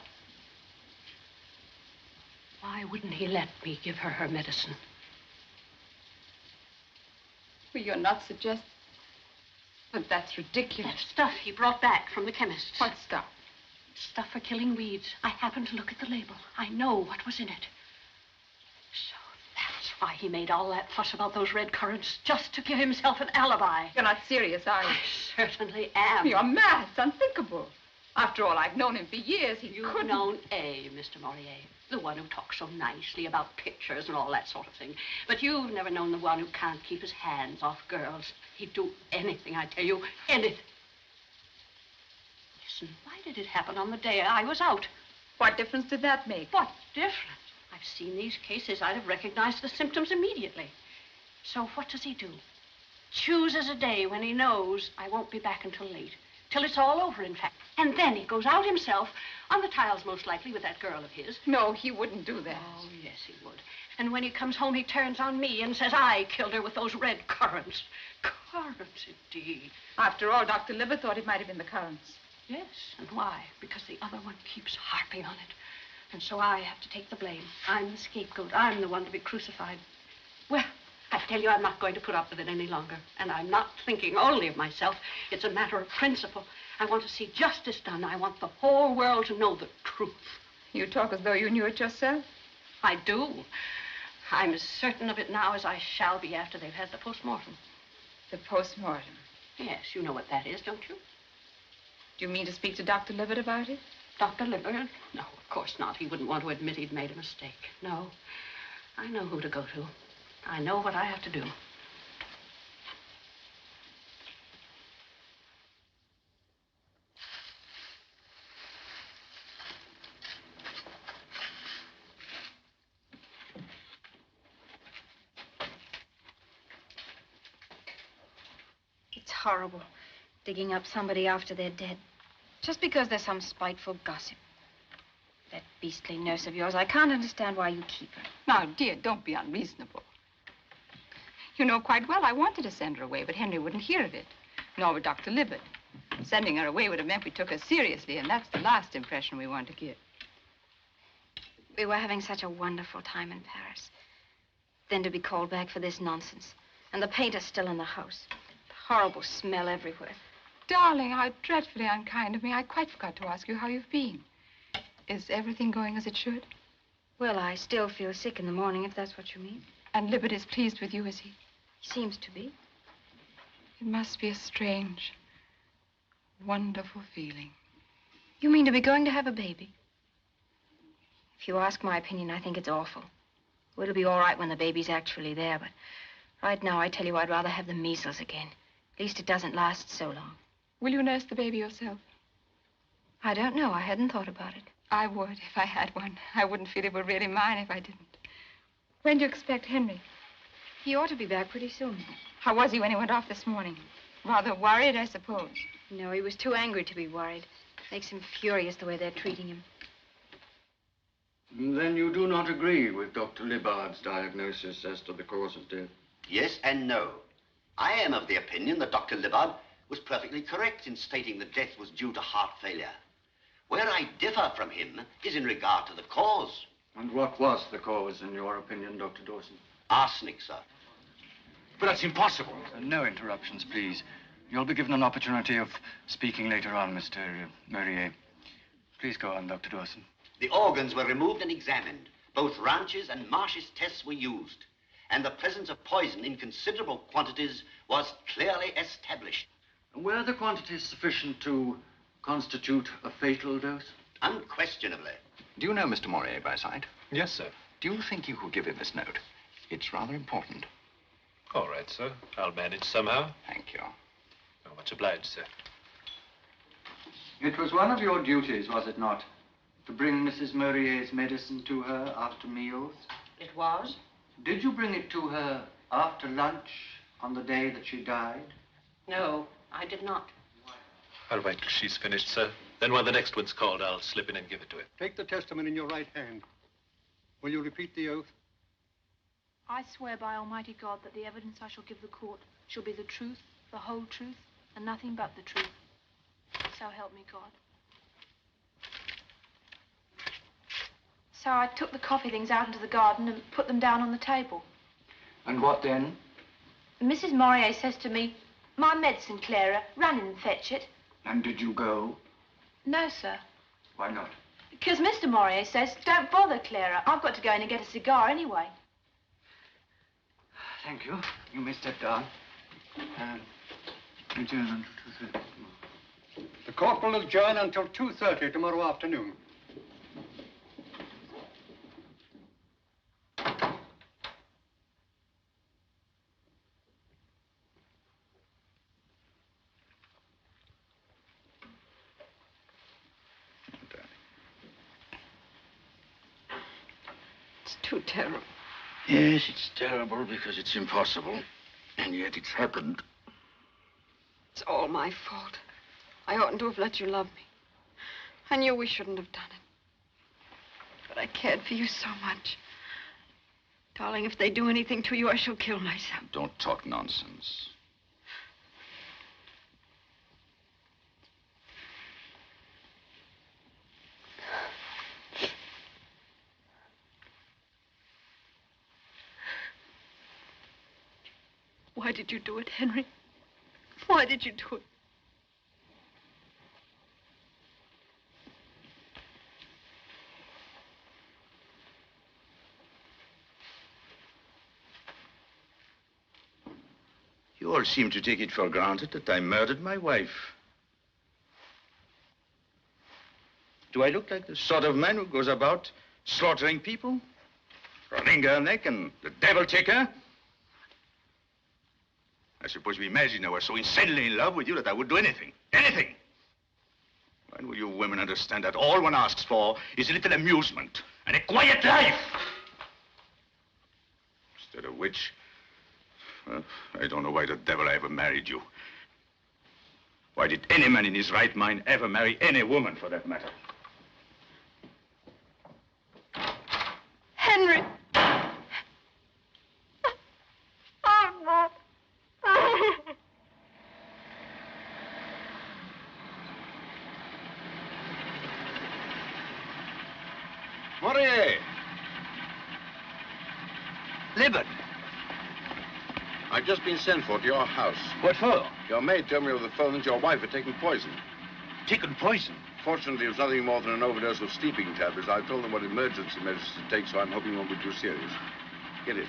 S6: Why wouldn't he let me give her her medicine?
S4: Well, you're not suggesting... But that's ridiculous.
S6: That stuff he brought back from the chemist's.
S4: What stuff?
S6: Stuff for killing weeds. I happened to look at the label. I know what was in it. So that's why he made all that fuss about those red currants, just to give himself an alibi.
S4: You're not serious, are you?
S6: I certainly am.
S4: You're mad. It's unthinkable. After all, I've known him for years.
S6: You've known A, Mr. Morier, the one who talks so nicely about pictures and all that sort of thing. But you've never known the one who can't keep his hands off girls. He'd do anything, I tell you, anything. Listen, why did it happen on the day I was out?
S4: What difference did that make?
S6: What difference? I've seen these cases. I'd have recognized the symptoms immediately. So what does he do? Chooses a day when he knows I won't be back until late. Till it's all over, in fact. And then he goes out himself, on the tiles most likely, with that girl of his.
S4: No, he wouldn't do that.
S6: Oh, yes, he would. And when he comes home, he turns on me and says I killed her with those red currants. Currants, indeed.
S4: After all, Dr. Libber thought it might have been the currants.
S6: Yes, and why? Because the other one keeps harping on it. And so I have to take the blame. I'm the scapegoat. I'm the one to be crucified. Well, I tell you, I'm not going to put up with it any longer. And I'm not thinking only of myself. It's a matter of principle. I want to see justice done. I want the whole world to know the truth.
S8: You talk as though you knew it yourself.
S6: I do. I'm as certain of it now as I shall be after they've had the postmortem.
S8: The postmortem?
S6: Yes, you know what that is, don't you?
S8: Do you mean to speak to Dr. Libbert about it?
S6: Dr. Libbert? No, of course not. He wouldn't want to admit he'd made a mistake. No. I know who to go to. I know what I have to do.
S10: It's horrible, digging up somebody after they're dead. Just because there's some spiteful gossip. That beastly nurse of yours, I can't understand why you keep her.
S8: Now, dear, don't be unreasonable. You know quite well I wanted to send her away, but Henry wouldn't hear of it. Nor would Dr. Libbert. Sending her away would have meant we took her seriously, and that's the last impression we want to give.
S10: We were having such a wonderful time in Paris. Then to be called back for this nonsense. And the painter's still in the house. The horrible smell everywhere.
S8: Darling, how dreadfully unkind of me. I quite forgot to ask you how you've been. Is everything going as it should?
S10: Well, I still feel sick in the morning, if that's what you mean.
S8: And Libbert is pleased with you, is he?
S10: He seems to be.
S8: It must be a strange, wonderful feeling.
S10: You mean to be going to have a baby? If you ask my opinion, I think it's awful. Well, it'll be all right when the baby's actually there, but right now, I tell you, I'd rather have the measles again. At least it doesn't last so long.
S8: Will you nurse the baby yourself?
S10: I don't know. I hadn't thought about it.
S8: I would if I had one. I wouldn't feel it were really mine if I didn't. When do you expect Henry?
S10: He ought to be back pretty soon.
S8: How was he when he went off this morning? Rather worried, I suppose.
S10: No, he was too angry to be worried. Makes him furious the way they're treating him.
S13: Then you do not agree with Dr. Libard's diagnosis as to the cause of death?
S14: Yes and no. I am of the opinion that Dr. Libard was perfectly correct in stating that death was due to heart failure. Where I differ from him is in regard to the cause.
S13: And what was the cause, in your opinion, Dr. Dawson?
S14: Arsenic, sir.
S3: But that's impossible. No interruptions, please. You'll be given an opportunity of speaking later on, Mr. Murrier. Please go on, Dr. Dawson.
S14: The organs were removed and examined. Both Ranch's and Marsh's tests were used. And the presence of poison in considerable quantities was clearly established.
S13: Were the quantities sufficient to constitute a fatal dose?
S14: Unquestionably.
S3: Do you know Mr. Mourier by sight?
S15: Yes, sir.
S3: Do you think you could give him this note? It's rather important.
S15: All right, sir. I'll manage somehow.
S3: Thank you.
S15: Oh, much obliged, sir.
S13: It was one of your duties, was it not, to bring Mrs. Murrier's medicine to her after meals?
S6: It was.
S13: Did you bring it to her after lunch on the day that she died?
S6: No, I did not.
S15: I'll wait till she's finished, sir. Then when the next one's called, I'll slip in and give it to him.
S7: Take the testament in your right hand. Will you repeat the oath?
S16: I swear by Almighty God that the evidence I shall give the court shall be the truth, the whole truth, and nothing but the truth. So help me God. So I took the coffee things out into the garden and put them down on the table.
S13: And what then?
S16: Mrs. Mourier says to me, "My medicine, Clara, run in and fetch it."
S13: And did you go?
S16: No, sir.
S13: Why not?
S16: Because Mr. Mourier says, "Don't bother, Clara. I've got to go in and get a cigar anyway."
S13: Thank you. You may step down. Adjourn until 2:30.
S7: The court will adjourn until 2:30 tomorrow afternoon.
S6: It's too terrible.
S1: Yes, it's terrible because it's impossible. And yet it's happened.
S8: It's all my fault. I oughtn't to have let you love me. I knew we shouldn't have done it. But I cared for you so much. Darling, if they do anything to you, I shall kill myself.
S1: Don't talk nonsense.
S16: Why did you do it, Henry? Why did you do it?
S12: You all seem to take it for granted that I murdered my wife. Do I look like the sort of man who goes about slaughtering people? Running her neck and the devil take her? I suppose you imagine I was so insanely in love with you that I would do anything. Anything! When will you women understand that all one asks for is a little amusement and a quiet life? Instead of which, well, I don't know why the devil I ever married you. Why did any man in his right mind ever marry any woman, for that matter?
S2: Henry! Oh, no.
S9: Morier!
S3: Libet!
S9: I've just been sent for to your house.
S3: What for?
S9: Your maid told me over the phone that your wife had taken poison.
S3: Taken poison?
S9: Fortunately, it was nothing more than an overdose of sleeping tablets. I've told them what emergency measures to take, so I'm hoping it won't be too serious. Get it.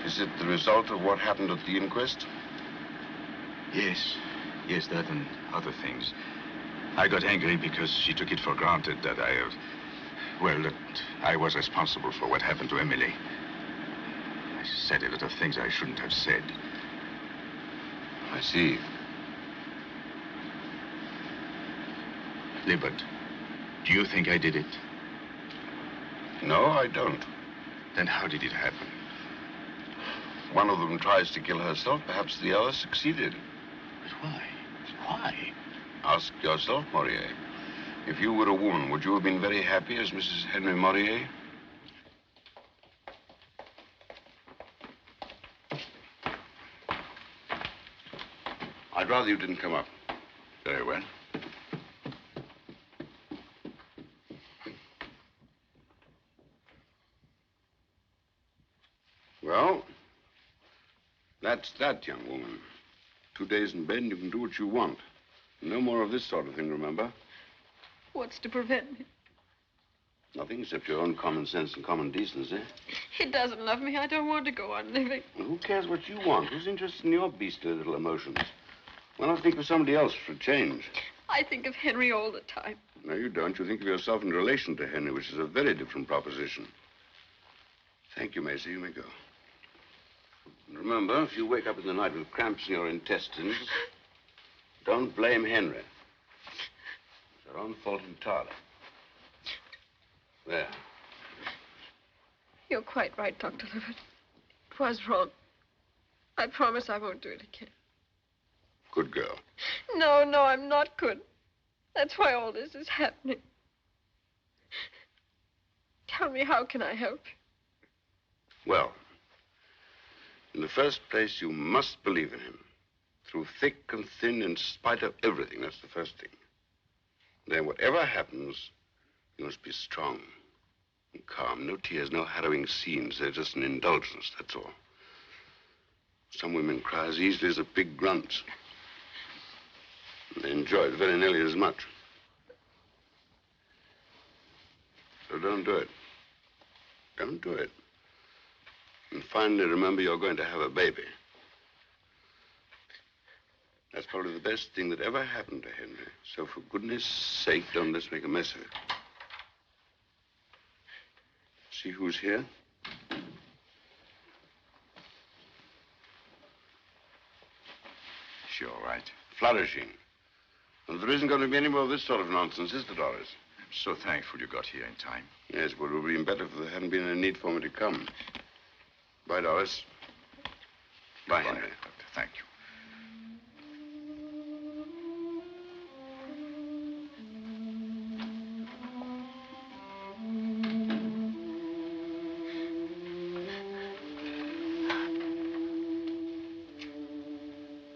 S9: Is it the result of what happened at the inquest?
S12: Yes. Yes, that and other things. I got angry because she took it for granted that that I was responsible for what happened to Emily. I said a lot of things I shouldn't have said.
S9: I see.
S12: Libet, do you think I did it?
S9: No, I don't.
S12: Then how did it happen?
S9: One of them tries to kill herself. Perhaps the other succeeded.
S12: But why? Why?
S9: Ask yourself, Morier. If you were a woman, would you have been very happy as Mrs. Henry Morier? I'd rather you didn't come up.
S12: Very well.
S9: Well, that's that, young woman. 2 days in bed and you can do what you want. No more of this sort of thing, remember?
S2: What's to prevent me?
S9: Nothing except your own common sense and common decency.
S2: He doesn't love me. I don't want to go on living.
S9: Well, who cares what you want? Who's interested in your beastly little emotions? Why not think of somebody else for a change?
S2: I think of Henry all the time.
S9: No, you don't. You think of yourself in relation to Henry, which is a very different proposition. Thank you, Macy. You may go. And remember, if you wake up in the night with cramps in your intestines, don't blame Henry. It's your own fault entirely. There.
S2: You're quite right, Dr. Livett. It was wrong. I promise I won't do it again.
S9: Good girl.
S2: No, I'm not good. That's why all this is happening. Tell me, how can I help you?
S9: Well, in the first place, you must believe in him. Through thick and thin, in spite of everything. That's the first thing. Then whatever happens, you must be strong and calm. No tears, no harrowing scenes. They're just an indulgence, that's all. Some women cry as easily as a pig grunts. And they enjoy it very nearly as much. So don't do it. Don't do it. And finally, remember you're going to have a baby. That's probably the best thing that ever happened to Henry. So for goodness sake, don't let's make a mess of it. See who's here?
S12: Sure, right.
S9: Flourishing. And there isn't going to be any more of this sort of nonsense, is there, Doris?
S12: I'm so thankful you got here in time.
S9: Yes, but it would have been better if there hadn't been any need for me to come. Bye, Doris. Bye, Henry.
S12: Doctor. Thank you.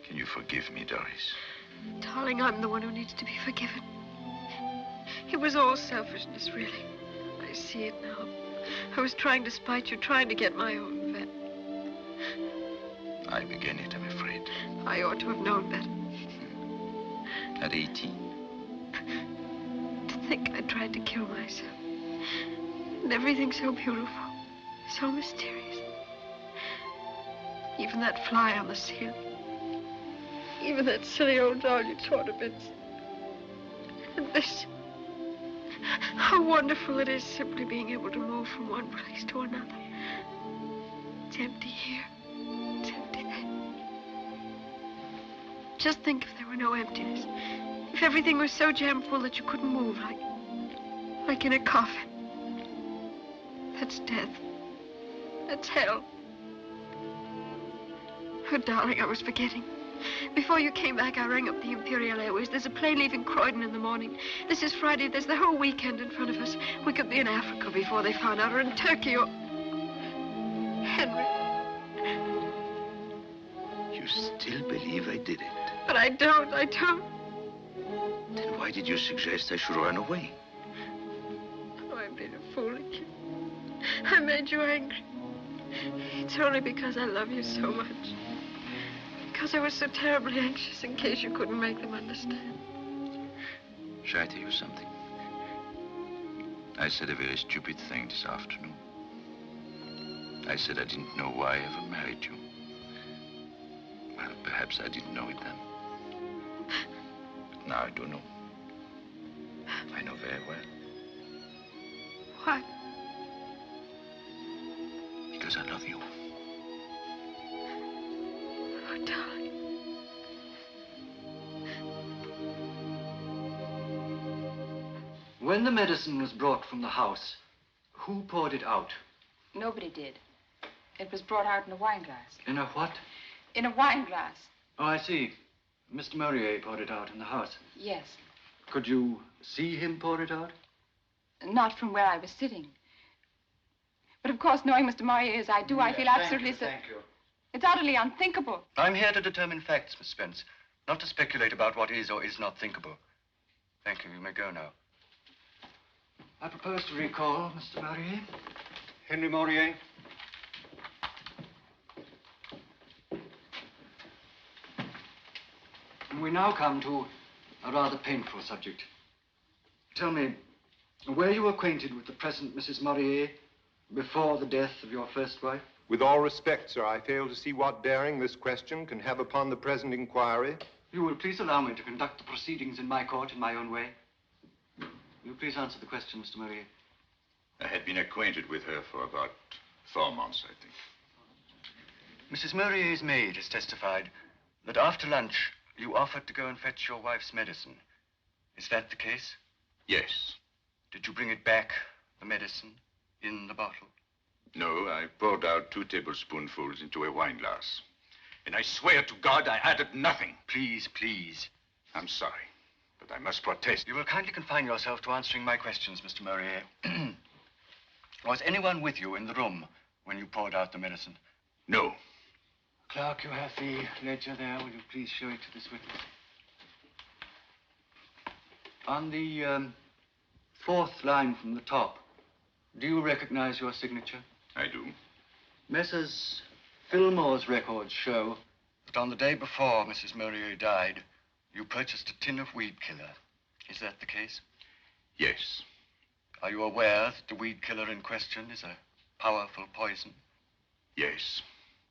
S12: Can you forgive me, Doris?
S2: Darling, I'm the one who needs to be forgiven. It was all selfishness, really. I see it now. I was trying to spite you, trying to get my own vet.
S12: I began it, I'm afraid.
S2: I ought to have known better.
S12: At 18?
S2: think I tried to kill myself. And everything's so beautiful, so mysterious. Even that fly on the ceiling. Even that silly old doll you tore to bits. And this. How wonderful it is simply being able to move from one place to another. It's empty here. It's empty there. Just think if there were no emptiness. If everything was so jam full that you couldn't move, like in a coffin. That's death. That's hell. Oh, darling, I was forgetting. Before you came back, I rang up the Imperial Airways. There's a plane leaving Croydon in the morning. This is Friday. There's the whole weekend in front of us. We could be in Africa before they found out, or in Turkey, or... Henry.
S5: You still believe I did it?
S2: But I don't.
S5: Then why did you suggest I should run away?
S2: Oh, I've been a fool again. I made you angry. It's only because I love you so much. Because I was so terribly anxious in case you couldn't make them understand.
S1: Shall I tell you something? I said a very stupid thing this afternoon. I said I didn't know why I ever married you. Well, perhaps I didn't know it then. But now I do know. I know very well.
S2: Why?
S1: Because I love you.
S2: Oh, darling.
S13: When the medicine was brought from the house, who poured it out?
S8: Nobody did. It was brought out in a wine glass.
S13: In a what?
S8: In a wine glass.
S13: Oh, I see. Mr. Murrier poured it out in the house.
S8: Yes.
S13: Could you see him pour it out?
S8: Not from where I was sitting. But of course, knowing Mr. Murrier as I do, I feel absolutely...
S13: Thank you.
S8: It's utterly unthinkable.
S13: I'm here to determine facts, Miss Spence, not to speculate about what is or is not thinkable. Thank you. You may go now. I propose to recall Mr. Murrier.
S11: Henry Murrier.
S13: And we now come to a rather painful subject. Tell me, were you acquainted with the present Mrs. Murrier before the death of your first wife?
S17: With all respect, sir, I fail to see what bearing this question can have upon the present inquiry.
S13: You will please allow me to conduct the proceedings in my court in my own way. Will you please answer the question, Mr. Murrier?
S1: I had been acquainted with her for about 4 months, I think.
S13: Mrs. Murrier's maid has testified that after lunch, you offered to go and fetch your wife's medicine. Is that the case?
S1: Yes.
S13: Did you bring it back, the medicine, in the bottle?
S1: No, I poured out 2 tablespoonfuls into a wine glass. And I swear to God I added nothing.
S13: Please, please.
S1: I'm sorry, but I must protest.
S13: You will kindly confine yourself to answering my questions, Mr. Murrier. Was anyone with you in the room when you poured out the medicine?
S1: No.
S13: Clerk, you have the ledger there. Will you please show it to this witness? On the 4th line from the top, do you recognize your signature?
S1: I do.
S13: Messrs. Fillmore's records show that on the day before Mrs. Murrier died, you purchased a tin of weed killer. Is that the case?
S1: Yes.
S13: Are you aware that the weed killer in question is a powerful poison?
S1: Yes.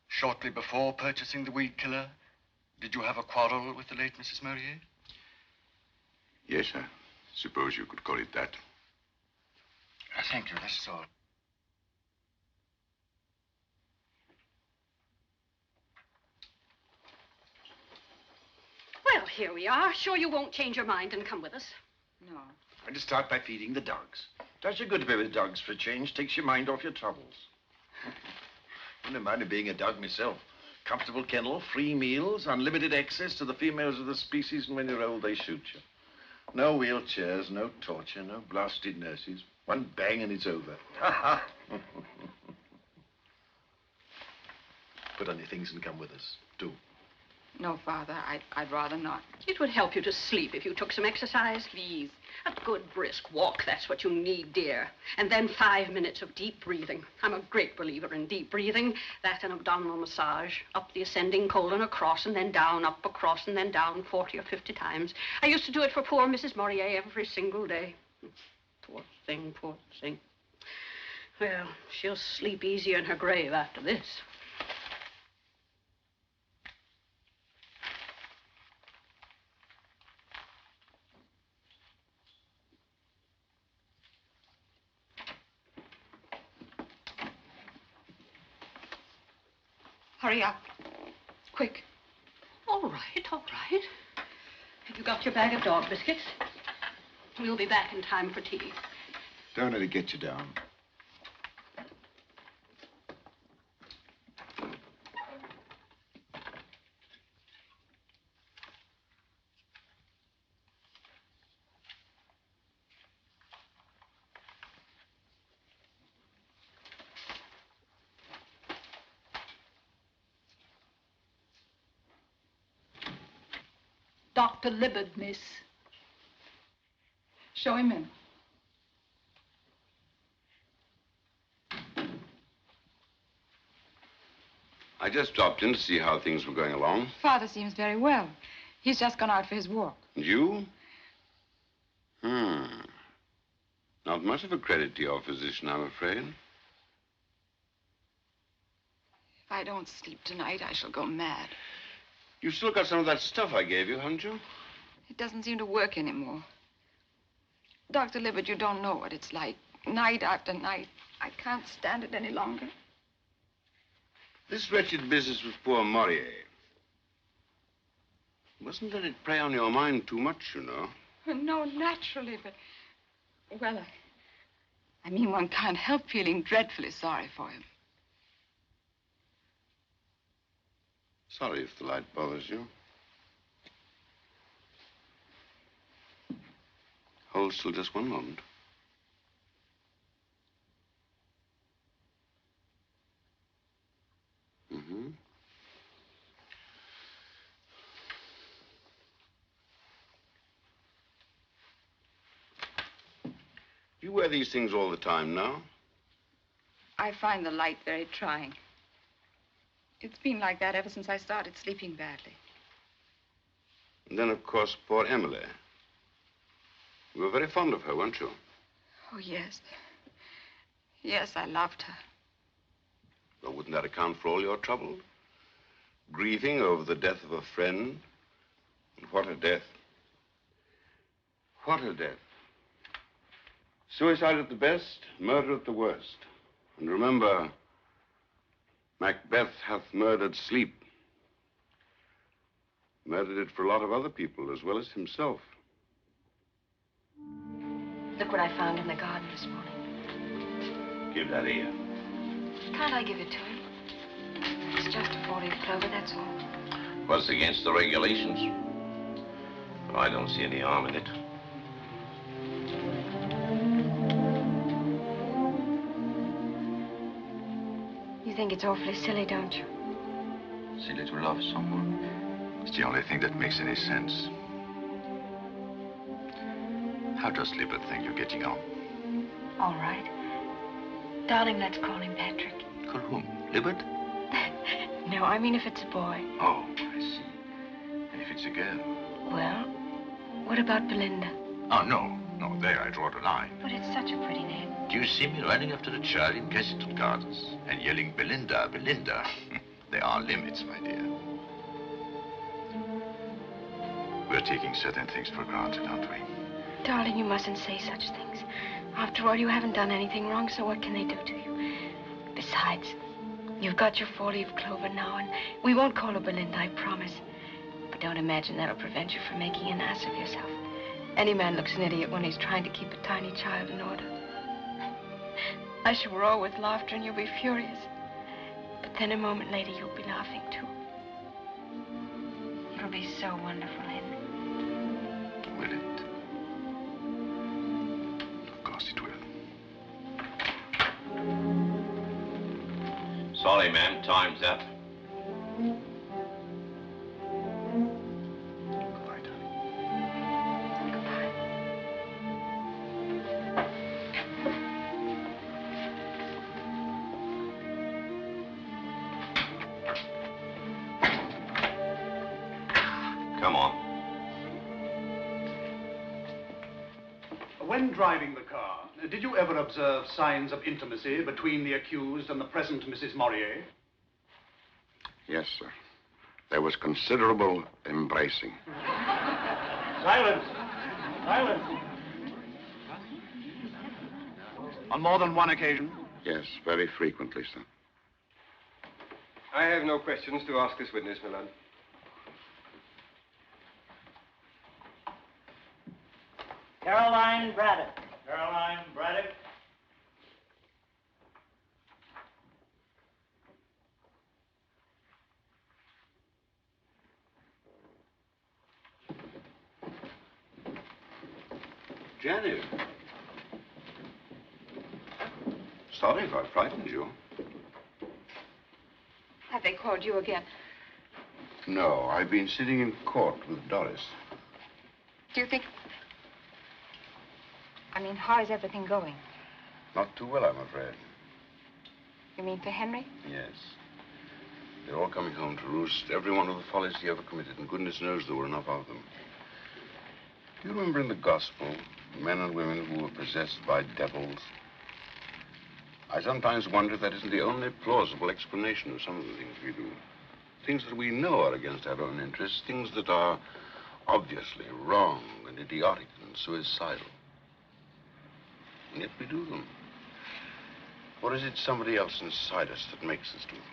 S13: Shortly before purchasing the weed killer, did you have a quarrel with the late Mrs. Murrier?
S1: Yes, I suppose you could call it that.
S13: Thank you, that's all.
S6: Well, here we are. Sure you won't change your mind and come with us?
S8: No.
S5: And to start by feeding the dogs. Does you good to be with dogs for a change. Takes your mind off your troubles. Wouldn't mind being a dog myself. Comfortable kennel, free meals, unlimited access to the females of the species, and when you're old, they shoot you. No wheelchairs, no torture, no blasted nurses. One bang and it's over. Put on your things and come with us. Do.
S8: No, Father, I'd rather not.
S6: It would help you to sleep if you took some exercise.
S8: Please.
S6: A good brisk walk, that's what you need, dear. And then 5 minutes of deep breathing. I'm a great believer in deep breathing. That and abdominal massage. Up the ascending colon across and then down, up across and then down 40 or 50 times. I used to do it for poor Mrs. Murrier every single day. Poor thing, poor thing. Well, she'll sleep easy in her grave after this.
S4: Hurry up. Quick.
S6: All right, all right. Have you got your bag of dog biscuits? We'll be back in time for tea.
S5: Don't let it get you down.
S8: Dr. Libbard, miss. Show him in.
S9: I just dropped in to see how things were going along.
S8: Father seems very well. He's just gone out for his walk.
S9: And you? Not much of a credit to your physician, I'm afraid.
S8: If I don't sleep tonight, I shall go mad.
S9: You've still got some of that stuff I gave you, haven't you?
S8: It doesn't seem to work anymore. Dr. Libbard, you don't know what it's like. Night after night. I can't stand it any longer.
S9: This wretched business with poor Maurier. Mustn't let it prey on your mind too much, you know.
S8: No, naturally, but... Well, I mean, one can't help feeling dreadfully sorry for him.
S9: Sorry if the light bothers you. Hold still just one moment. Mm-hmm. You wear these things all the time now?
S8: I find the light very trying. It's been like that ever since I started sleeping badly.
S9: And then, of course, poor Emily. You were very fond of her, weren't you?
S8: Oh, yes. Yes, I loved her.
S9: Well, wouldn't that account for all your trouble? Grieving over the death of a friend. And what a death. What a death. Suicide at the best, murder at the worst. And remember, Macbeth hath murdered sleep. Murdered it for a lot of other people as well as himself.
S10: Look what I found in the garden this morning.
S1: Give that here.
S10: Can't I give it to him? It's just a 40 clover, that's all.
S1: What's against the regulations? Well, I don't see any harm in it.
S10: You think it's awfully silly, don't you?
S12: Silly to love someone. It's the only thing that makes any sense. How does Libbard think you're getting on?
S10: All right. Darling, let's call him Patrick.
S12: Call whom? Libbard?
S10: No, I mean if it's a boy.
S12: Oh, I see. And if it's a girl?
S10: Well, what about Belinda?
S12: Oh, no. No, there I draw the line.
S10: But it's such a pretty name.
S1: Do you see me running after the child in Kensington Gardens and yelling, Belinda, Belinda?
S12: There are limits, my dear. We're taking certain things for granted, aren't we?
S10: Darling, you mustn't say such things. After all, you haven't done anything wrong, so what can they do to you? Besides, you've got your 4-leaf clover now, and we won't call her Belinda, I promise. But don't imagine that'll prevent you from making an ass of yourself. Any man looks an idiot when he's trying to keep a tiny child in order. I shall roar with laughter, and you'll be furious. But then a moment later, you'll be laughing, too. It'll be so wonderful, Henry.
S12: Will it? Of course it will.
S1: Sorry, ma'am. Time's up.
S12: Goodbye, darling.
S10: Goodbye.
S1: Come on.
S7: When driving the car, did you ever observe signs of intimacy between the accused and the present Mrs. Morier?
S9: Yes, sir. There was considerable embracing.
S7: Silence! Silence! On more than one occasion?
S9: Yes, very frequently, sir.
S17: I have no questions to ask this witness, my lord.
S18: Caroline Braddock. Caroline Braddock.
S9: Janet. Sorry if I frightened you.
S4: Have they called you again?
S9: No, I've been sitting in court with Doris.
S4: Do you think... I mean, how is everything going?
S9: Not too well, I'm afraid.
S4: You mean for Henry?
S9: Yes. They're all coming home to roost, every one of the follies he ever committed, and goodness knows there were enough of them. Do you remember in the gospel, men and women who were possessed by devils? I sometimes wonder if that isn't the only plausible explanation of some of the things we do. Things that we know are against our own interests, things that are obviously wrong and idiotic and suicidal. And yet we do them. Or is it somebody else inside us that makes us do them?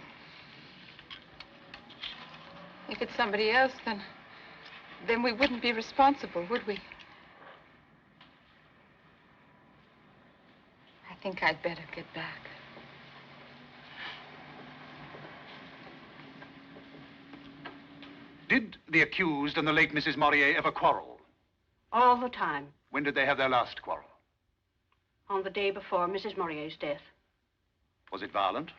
S4: If it's somebody else, then we wouldn't be responsible, would we? I think I'd better get back.
S7: Did the accused and the late Mrs. Morier ever quarrel?
S6: All the time.
S7: When did they have their last quarrel?
S6: On the day before Mrs. Morier's death.
S7: Was it violent?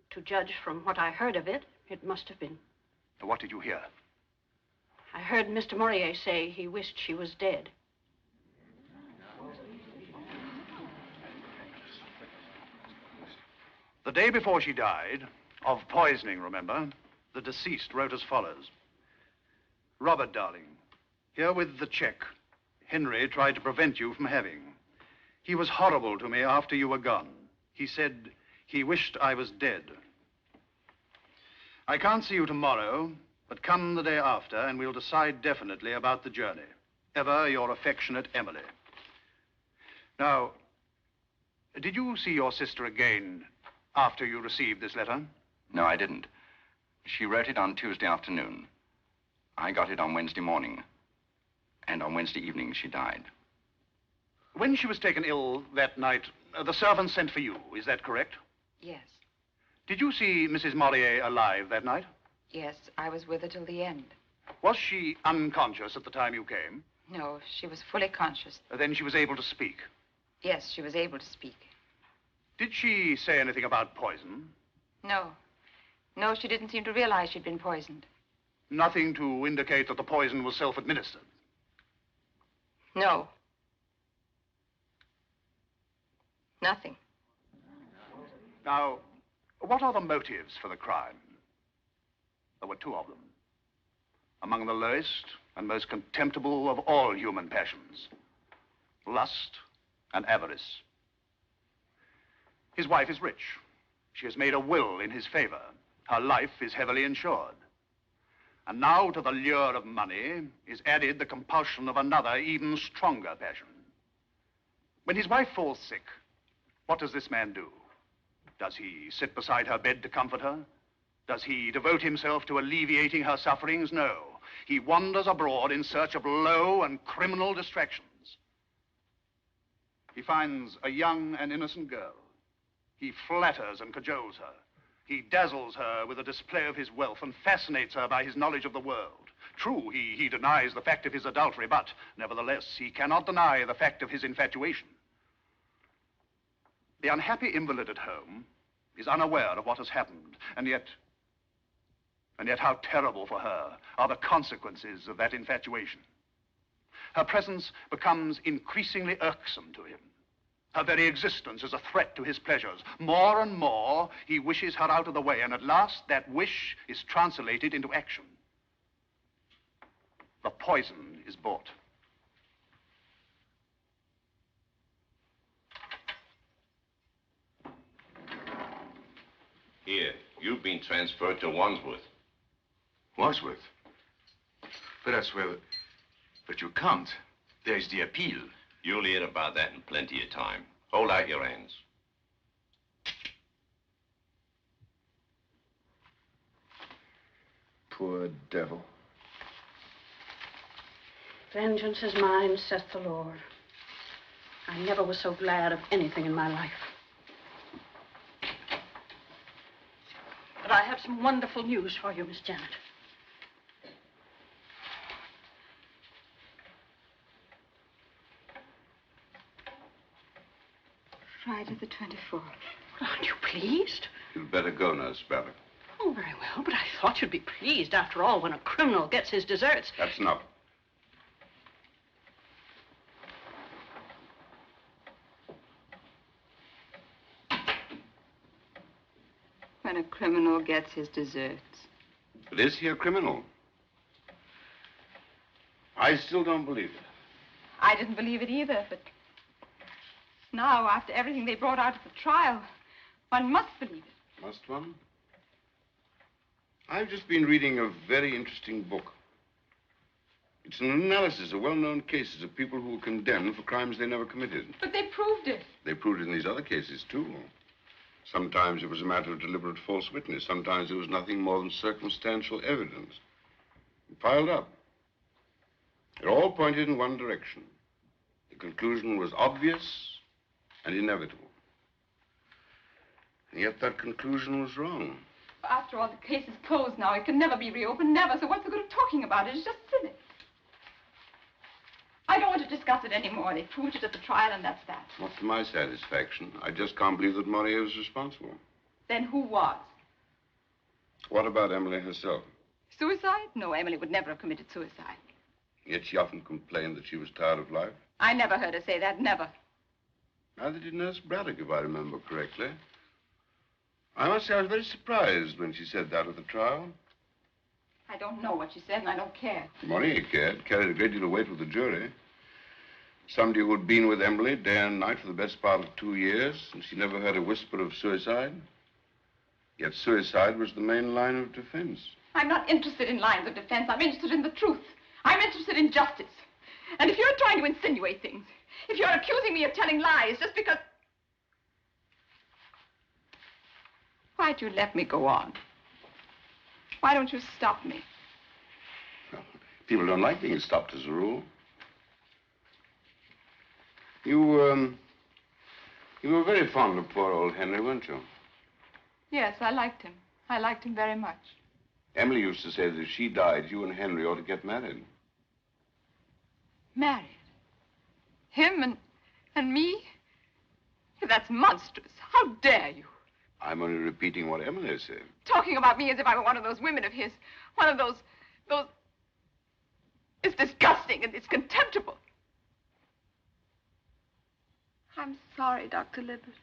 S6: To judge from what I heard of it, it must have been.
S7: What did you hear?
S6: I heard Mr. Morier say he wished she was dead.
S7: The day before she died, of poisoning, remember, the deceased wrote as follows. Robert, darling, here with the check Henry tried to prevent you from having. He was horrible to me after you were gone. He said he wished I was dead. I can't see you tomorrow, but come the day after and we'll decide definitely about the journey. Ever your affectionate Emily. Now, did you see your sister again after you received this letter?
S3: No, I didn't. She wrote it on Tuesday afternoon. I got it on Wednesday morning. And on Wednesday evening, she died.
S7: When she was taken ill that night, the servant sent for you, is that correct?
S4: Yes.
S7: Did you see Mrs. Morier alive that night?
S4: Yes, I was with her till the end.
S7: Was she unconscious at the time you came?
S4: No, she was fully conscious.
S7: Then she was able to speak?
S4: Yes, she was able to speak.
S7: Did she say anything about poison?
S4: No. No, she didn't seem to realize she'd been poisoned.
S7: Nothing to indicate that the poison was self-administered?
S4: No. Nothing.
S7: Now, what are the motives for the crime? There were two of them. Among the lowest and most contemptible of all human passions. Lust and avarice. His wife is rich. She has made a will in his favor. Her life is heavily insured. And now to the lure of money is added the compulsion of another, even stronger passion. When his wife falls sick, what does this man do? Does he sit beside her bed to comfort her? Does he devote himself to alleviating her sufferings? No. He wanders abroad in search of low and criminal distractions. He finds a young and innocent girl. He flatters and cajoles her. He dazzles her with the display of his wealth and fascinates her by his knowledge of the world. True, he denies the fact of his adultery, but nevertheless, he cannot deny the fact of his infatuation. The unhappy invalid at home is unaware of what has happened, and yet how terrible for her are the consequences of that infatuation. Her presence becomes increasingly irksome to him. Her very existence is a threat to his pleasures. More and more, he wishes her out of the way, and at last, that wish is translated into action. The poison is bought.
S9: Here, you've been transferred to Wandsworth.
S12: Wandsworth? But that's where... But you can't. There's the appeal.
S9: You'll hear about that in plenty of time. Hold out your hands.
S5: Poor devil.
S6: Vengeance is mine, saith the Lord. I never was so glad of anything in my life. But I have some wonderful news for you, Miss Janet.
S4: Friday the 24th.
S6: Aren't you pleased?
S9: You'd better go, Nurse Braddock.
S6: Oh, very well, but I thought you'd be pleased. After all, when a criminal gets his deserts.
S9: That's enough.
S4: When a criminal gets his deserts.
S9: But is he a criminal? I still don't believe it.
S8: I didn't believe it either, but now, after everything they brought out at the trial, one must believe it.
S9: Must one? I've just been reading a very interesting book. It's an analysis of well-known cases of people who were condemned for crimes they never committed.
S8: But they proved it.
S9: They proved it in these other cases, too. Sometimes it was a matter of deliberate false witness. Sometimes it was nothing more than circumstantial evidence. It piled up. It all pointed in one direction. The conclusion was obvious and inevitable. And yet that conclusion was wrong.
S8: After all, the case is closed now. It can never be reopened, never. So what's the good of talking about it? It's just silly. I don't want to discuss it anymore. They proved it at the trial, and that's that.
S9: Not to my satisfaction. I just can't believe that Maria was responsible.
S8: Then who was?
S9: What about Emily herself?
S8: Suicide? No, Emily would never have committed suicide.
S9: Yet she often complained that she was tired of life.
S8: I never heard her say that, never.
S9: Neither did Nurse Braddock, if I remember correctly. I must say I was very surprised when she said that at the trial.
S8: I don't know what she said, and I don't care.
S9: Maria cared, carried a great deal of weight with the jury. Somebody who had been with Emily day and night for the best part of 2 years, and she never heard a whisper of suicide. Yet suicide was the main line of defense.
S8: I'm not interested in lines of defense. I'm interested in the truth. I'm interested in justice. And if you're trying to insinuate things, if you're accusing me of telling lies just because... Why'd you let me go on? Why don't you stop me?
S9: Well, people don't like being stopped as a rule. You were very fond of poor old Henry, weren't you?
S8: Yes, I liked him. I liked him very much.
S9: Emily used to say that if she died, you and Henry ought to get married.
S8: Married? Him and me? That's monstrous. How dare you?
S9: I'm only repeating what Emily said.
S8: Talking about me as if I were one of those women of his. One of those... It's disgusting and it's contemptible. I'm sorry, Dr. Libbert.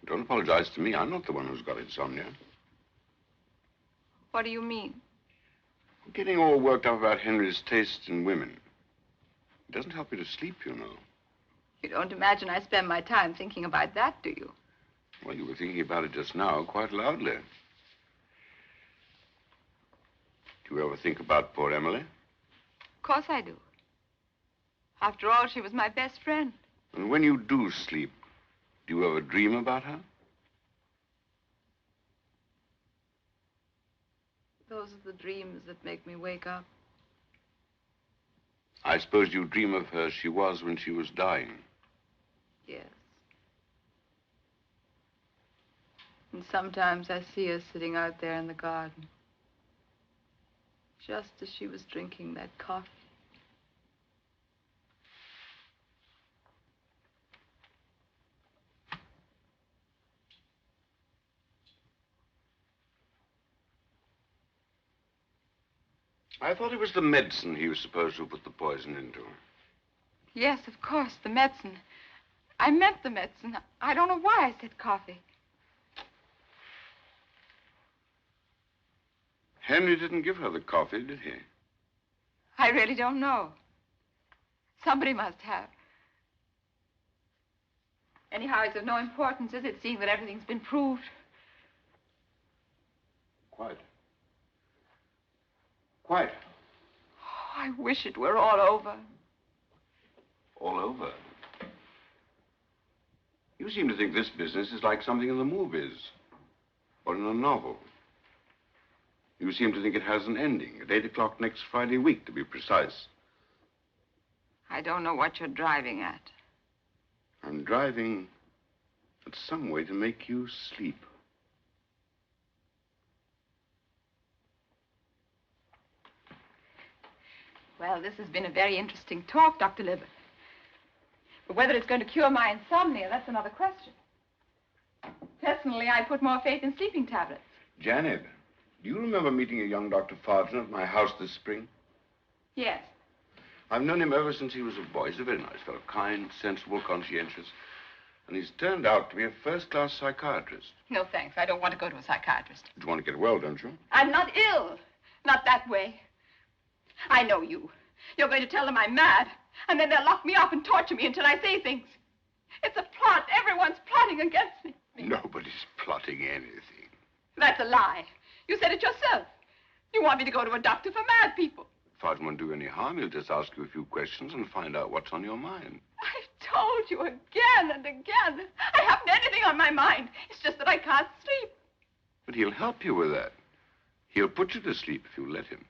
S9: Don't apologize to me. I'm not the one who's got insomnia.
S8: What do you mean?
S9: Getting all worked up about Henry's taste in women. It doesn't help you to sleep, you know.
S8: You don't imagine I spend my time thinking about that, do you?
S9: Well, you were thinking about it just now quite loudly. Do you ever think about poor Emily?
S8: Of course I do. After all, she was my best friend.
S9: And when you do sleep, do you ever dream about her?
S8: Those are the dreams that make me wake up.
S9: I suppose you dream of her as she was when she was dying.
S8: Yes. And sometimes I see her sitting out there in the garden. Just as she was drinking that coffee.
S9: I thought it was the medicine he was supposed to have put the poison into.
S8: Yes, of course, the medicine. I meant the medicine. I don't know why I said coffee.
S9: Henry didn't give her the coffee, did he?
S8: I really don't know. Somebody must have. Anyhow, it's of no importance, is it, seeing that everything's been proved?
S9: Quiet. Quiet.
S8: Oh, I wish it were all over.
S9: All over. You seem to think this business is like something in the movies or in a novel. You seem to think it has an ending at 8 o'clock next Friday week, to be precise.
S8: I don't know what you're driving at.
S9: I'm driving at some way to make you sleep.
S8: Well, this has been a very interesting talk, Dr. Libby. But whether it's going to cure my insomnia, that's another question. Personally, I put more faith in sleeping tablets.
S9: Janet, do you remember meeting a young Dr. Farton at my house this spring?
S8: Yes.
S9: I've known him ever since he was a boy. He's a very nice fellow, kind, sensible, conscientious. And he's turned out to be a first-class psychiatrist.
S8: No, thanks. I don't want to go to a psychiatrist.
S9: You want to get well, don't you?
S8: I'm not ill. Not that way. I know you. You're going to tell them I'm mad, and then they'll lock me up and torture me until I say things. It's a plot. Everyone's plotting against me.
S9: Nobody's plotting anything.
S8: That's a lie. You said it yourself. You want me to go to a doctor for mad people.
S9: Farton won't do any harm. He'll just ask you a few questions and find out what's on your mind.
S8: I've told you again and again. I haven't anything on my mind. It's just that I can't sleep.
S9: But he'll help you with that. He'll put you to sleep if you let him.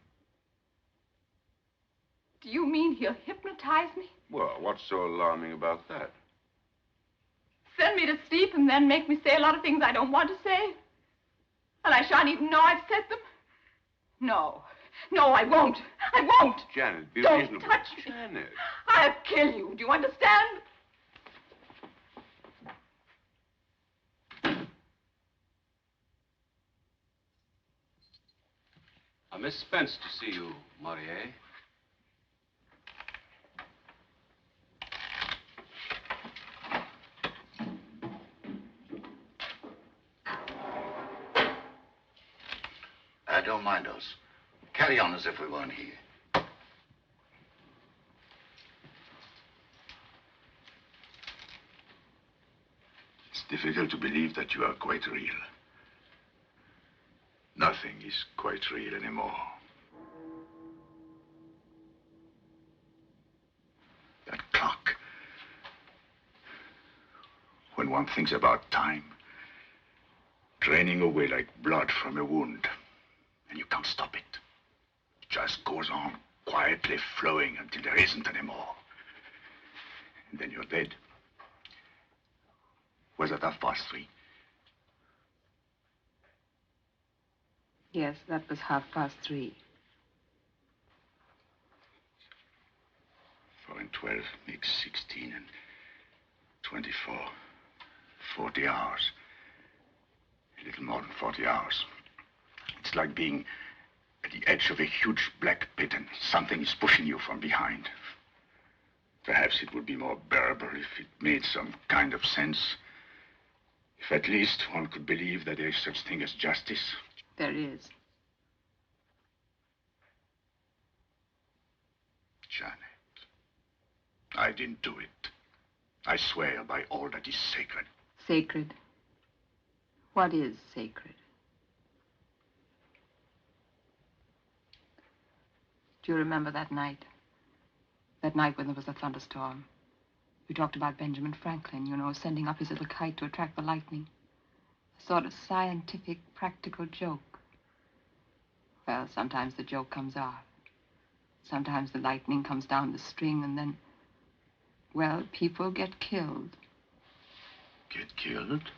S8: Do you mean he'll hypnotize me?
S9: Well, what's so alarming about that?
S8: Send me to sleep and then make me say a lot of things I don't want to say? And I shan't even know I've said them? No. No, I won't. I won't.
S9: Janet, be
S8: Don't
S9: reasonable.
S8: touch me.
S9: Janet.
S8: I'll kill you. Do you understand?
S9: Miss Spence to see you, Maurier.
S1: I don't mind us. Carry on as if we weren't here.
S12: It's difficult to believe that you are quite real. Nothing is quite real anymore. That clock. When one thinks about time, draining away like blood from a wound, and you can't stop it. It just goes on quietly flowing until there isn't anymore. And then you're dead. Was it 3:30?
S8: Yes, that was 3:30.
S12: 4 and 12 makes 16 and 24. 40 hours. A little more than 40 hours. It's like being at the edge of a huge black pit and something is pushing you from behind. Perhaps it would be more bearable if it made some kind of sense. If at least one could believe that there is such thing as justice.
S8: There is.
S12: Janet, I didn't do it. I swear by all that is sacred.
S8: Sacred? What is sacred? Do you remember that night? That night when there was a thunderstorm. We talked about Benjamin Franklin, you know, sending up his little kite to attract the lightning. A sort of scientific, practical joke. Well, sometimes the joke comes off. Sometimes the lightning comes down the string and then, well, people get killed.
S12: Get killed?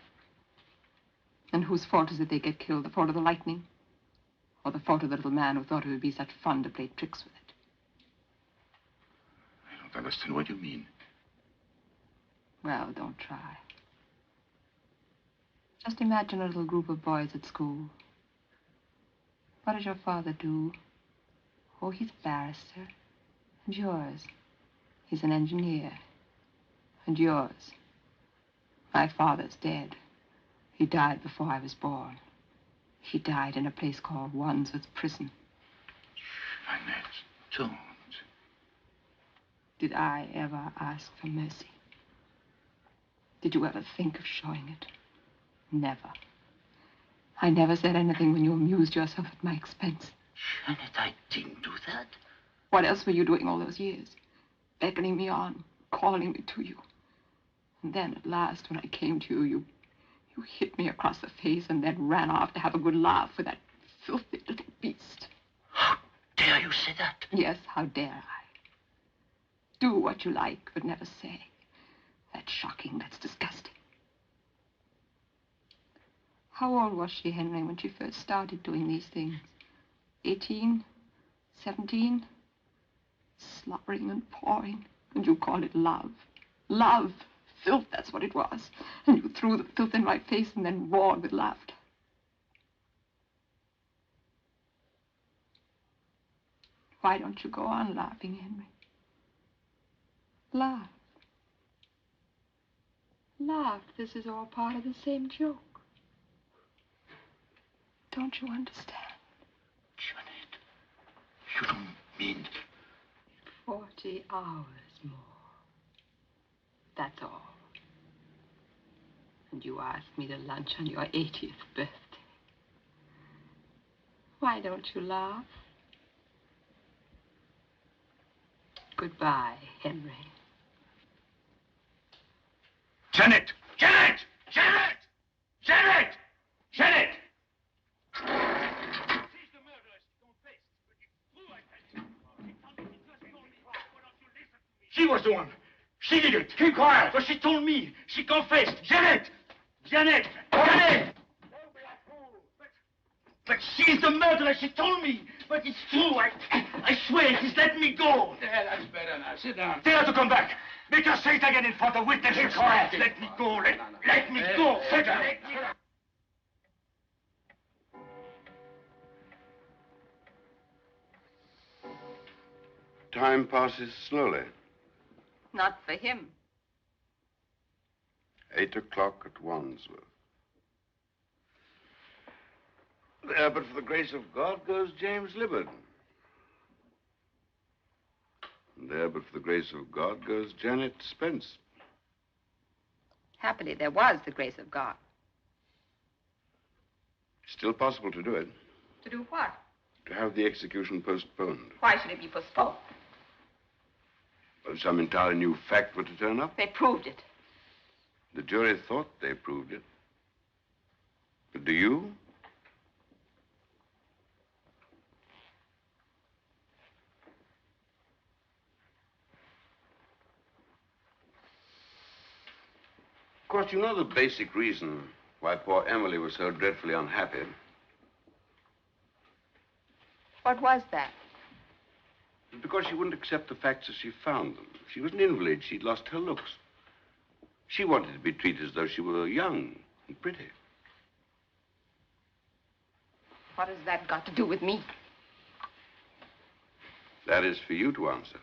S8: And whose fault is it they get killed? The fault of the lightning? Or the fault of the little man who thought it would be such fun to play tricks with it?
S12: I don't understand what you mean.
S8: Well, don't try. Just imagine a little group of boys at school. What does your father do? Oh, he's a barrister. And yours? He's an engineer. And yours? My father's dead. He died before I was born. He died in a place called Wandsworth Prison.
S12: Annette, don't.
S8: Did I ever ask for mercy? Did you ever think of showing it? Never.
S4: I never said anything when you amused yourself at my expense.
S14: Janet, I didn't do that.
S4: What else were you doing all those years? Beckoning me on, calling me to you. And then at last, when I came to you, you hit me across the face and then ran off to have a good laugh with that filthy little beast.
S14: How dare you say that?
S4: Yes, how dare I? Do what you like, but never say. That's shocking, that's disgusting. How old was she, Henry, when she first started doing these things? 18? 17? Slobbering and pawing, and you call it love. Love! Filth, that's what it was. And you threw the filth in my face and then roared with laughter. Why don't you go on laughing, Henry? Laugh. Laugh. This is all part of the same joke. Don't you understand?
S14: Janet, you don't mean...
S4: 40 hours more. That's all. And you asked me to lunch on your 80th birthday. Why don't you laugh? Goodbye, Henry.
S12: Janet! Janet! Janet! Janet! Janet! She was the one. She did it. Keep quiet. So she told me. She confessed. Janet! Janet! Janet! But she's the murderer. She told me. But it's true. I swear. She's letting me go.
S11: Yeah, that's better now. Sit down.
S12: Tell her to come back. Make her say it again in front of witnesses.
S11: Keep quiet.
S12: Let me go. Let me go.
S11: Sit down.
S12: Let me...
S9: Time passes slowly.
S4: Not for him.
S9: 8 o'clock at Wandsworth. There, but for the grace of God, goes James Libbard. And there, but for the grace of God, goes Janet Spence.
S4: Happily, there was the grace of God.
S9: Still possible to do it.
S4: To do what?
S9: To have the execution postponed.
S4: Why should it be postponed?
S9: If some entirely new fact were to turn up.
S4: They proved it.
S9: The jury thought they proved it. But do you? Of course, you know the basic reason why poor Emily was so dreadfully unhappy.
S4: What was that?
S9: Because she wouldn't accept the facts as she found them. She was an invalid. She'd lost her looks. She wanted to be treated as though she were young and pretty.
S4: What has that got to do with me?
S9: That is for you to answer.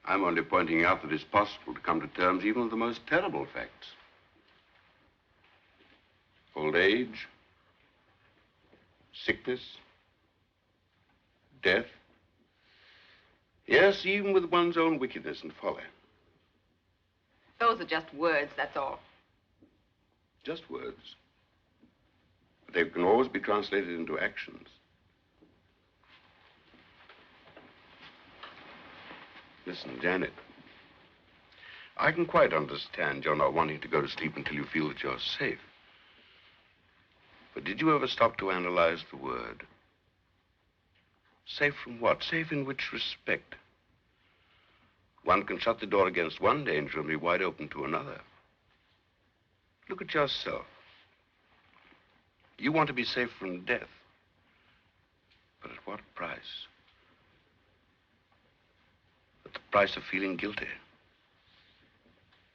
S9: I'm only pointing out that it's possible to come to terms even with the most terrible facts. Old age, sickness, death. Yes, even with one's own wickedness and folly.
S4: Those are just words, that's all.
S9: Just words. But they can always be translated into actions. Listen, Janet. I can quite understand you're not wanting to go to sleep until you feel that you're safe. But did you ever stop to analyze the word? Safe from what? Safe in which respect? One can shut the door against one danger and be wide open to another. Look at yourself. You want to be safe from death. But at what price? At the price of feeling guilty.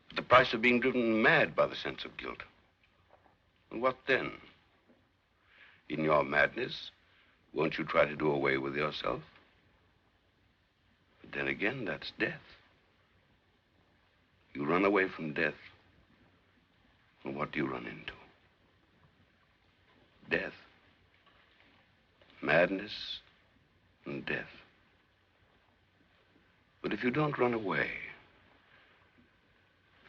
S9: At the price of being driven mad by the sense of guilt. And what then? In your madness, won't you try to do away with yourself? But then again, that's death. You run away from death. And what do you run into? Death. Madness and death. But if you don't run away,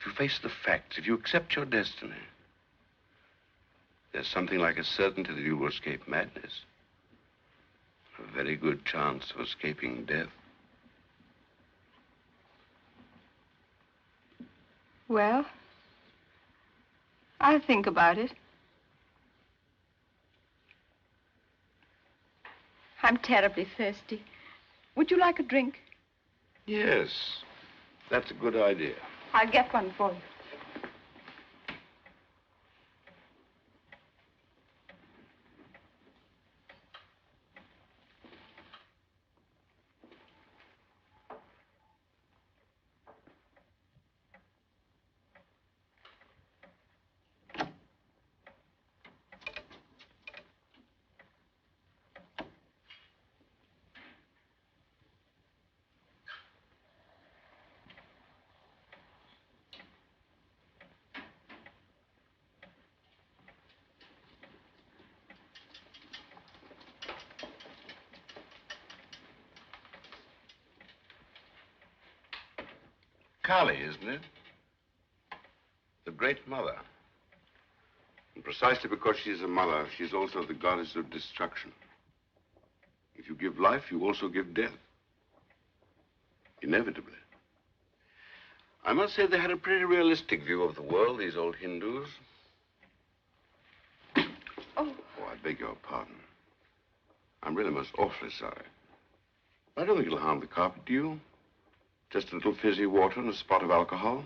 S9: if you face the facts, if you accept your destiny, There's something like a certainty that you will escape madness. A very good chance of escaping death.
S4: Well, I'll think about it. I'm terribly thirsty. Would you like a drink?
S9: Yes, that's a good idea.
S4: I'll get one for you.
S9: Kali, isn't it? The great mother. And precisely because she's a mother, she's also the goddess of destruction. If you give life, you also give death. Inevitably. I must say they had a pretty realistic view of the world, these old Hindus.
S4: Oh,
S9: I beg your pardon. I'm really most awfully sorry. I don't think it'll harm the carpet, do you? Just a little fizzy water and a spot of alcohol.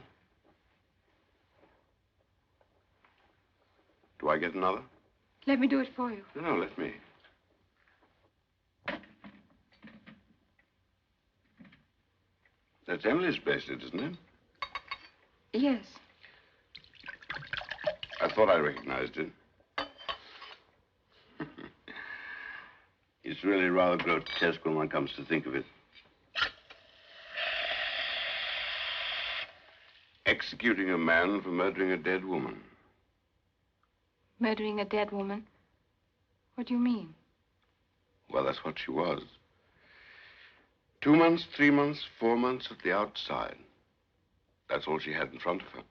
S9: Do I get another?
S4: let me do it for you.
S9: No, let me. That's Emily's bracelet, isn't it?
S4: Yes.
S9: I thought I recognized it. It's really rather grotesque when one comes to think of it. Executing a man for murdering a dead woman.
S4: Murdering a dead woman? What do you mean?
S9: Well, that's what she was. 2 months, 3 months, 4 months at the outside. That's all she had in front of her.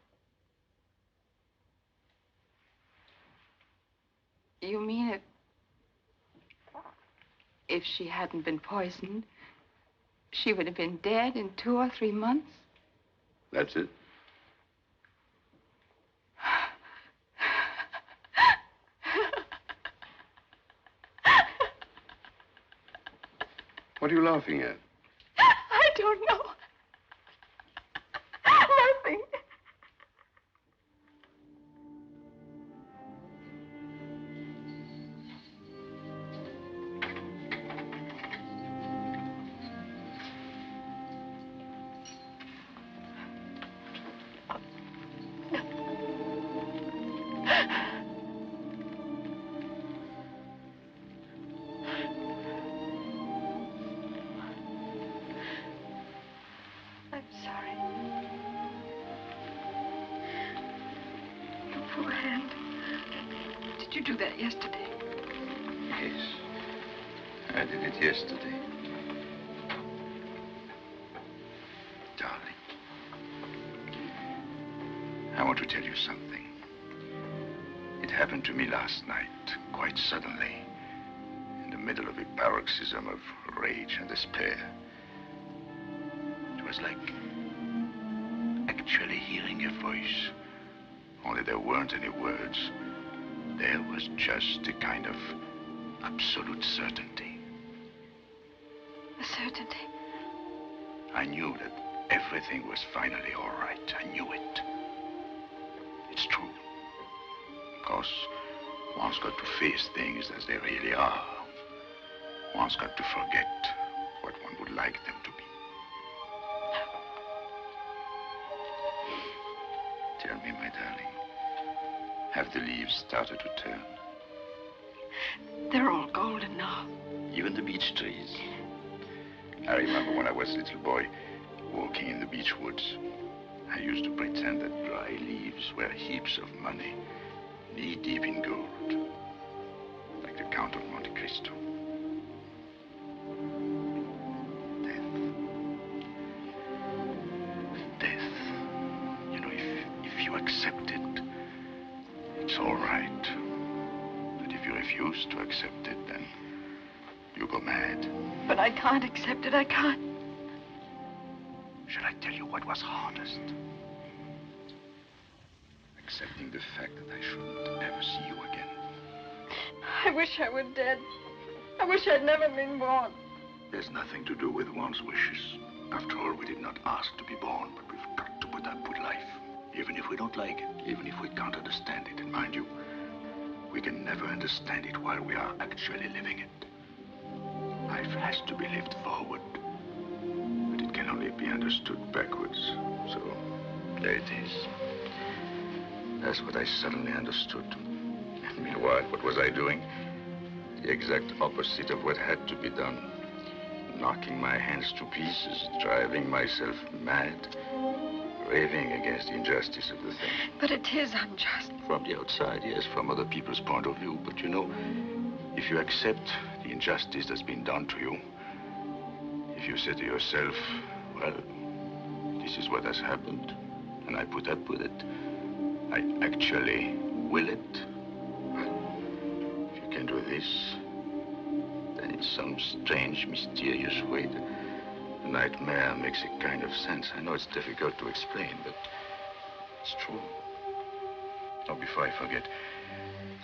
S4: You mean if she hadn't been poisoned, she would have been dead in 2 or 3 months?
S9: That's it. What are you laughing at?
S4: I don't know. Nothing. I'm sorry. Your poor hand. Did you do that yesterday?
S12: Yes. I did it yesterday. Darling. I want to tell you something. It happened to me last night, quite suddenly, in the middle of a paroxysm of rage and despair. It was like actually hearing a voice. Only there weren't any words. There was just a kind of absolute certainty.
S4: A certainty.
S12: I knew that everything was finally all right. I knew it. It's true. Of course, one's got to face things as they really are. One's got to forget what one would like them to be. Tell me, my darling, have the leaves started to turn?
S2: They're all golden now.
S12: Even the beech trees. I remember when I was a little boy, walking in the beech woods. I used to pretend that dry leaves were heaps of money, knee-deep in gold, like the Count of Monte Cristo. Death. You know, if you accept it, it's all right. refuse to accept it, then you go mad.
S2: But I can't accept it. I can't.
S12: Shall I tell you what was hardest? Accepting the fact that I shouldn't ever see you again.
S2: I wish I were dead. I wish I'd never been born.
S12: There's nothing to do with one's wishes. After all, we did not ask to be born, but we've got to put up with life. Even if we don't like it, even if we can't understand it. And mind you, we can never understand it while we are actually living it. Life has to be lived forward, but it can only be understood backwards. So, there it is. That's what I suddenly understood. And meanwhile, what was I doing? The exact opposite of what had to be done. Knocking my hands to pieces, driving myself mad, raving against the injustice of the thing.
S2: But it is unjust.
S12: From the outside, yes, from other people's point of view. But you know, if you accept the injustice that's been done to you, if you say to yourself, well, this is what has happened, and I put up with it, I actually will it. Well, if you can do this, then in some strange, mysterious way, the nightmare makes a kind of sense. I know it's difficult to explain, but it's true. Oh, before I forget,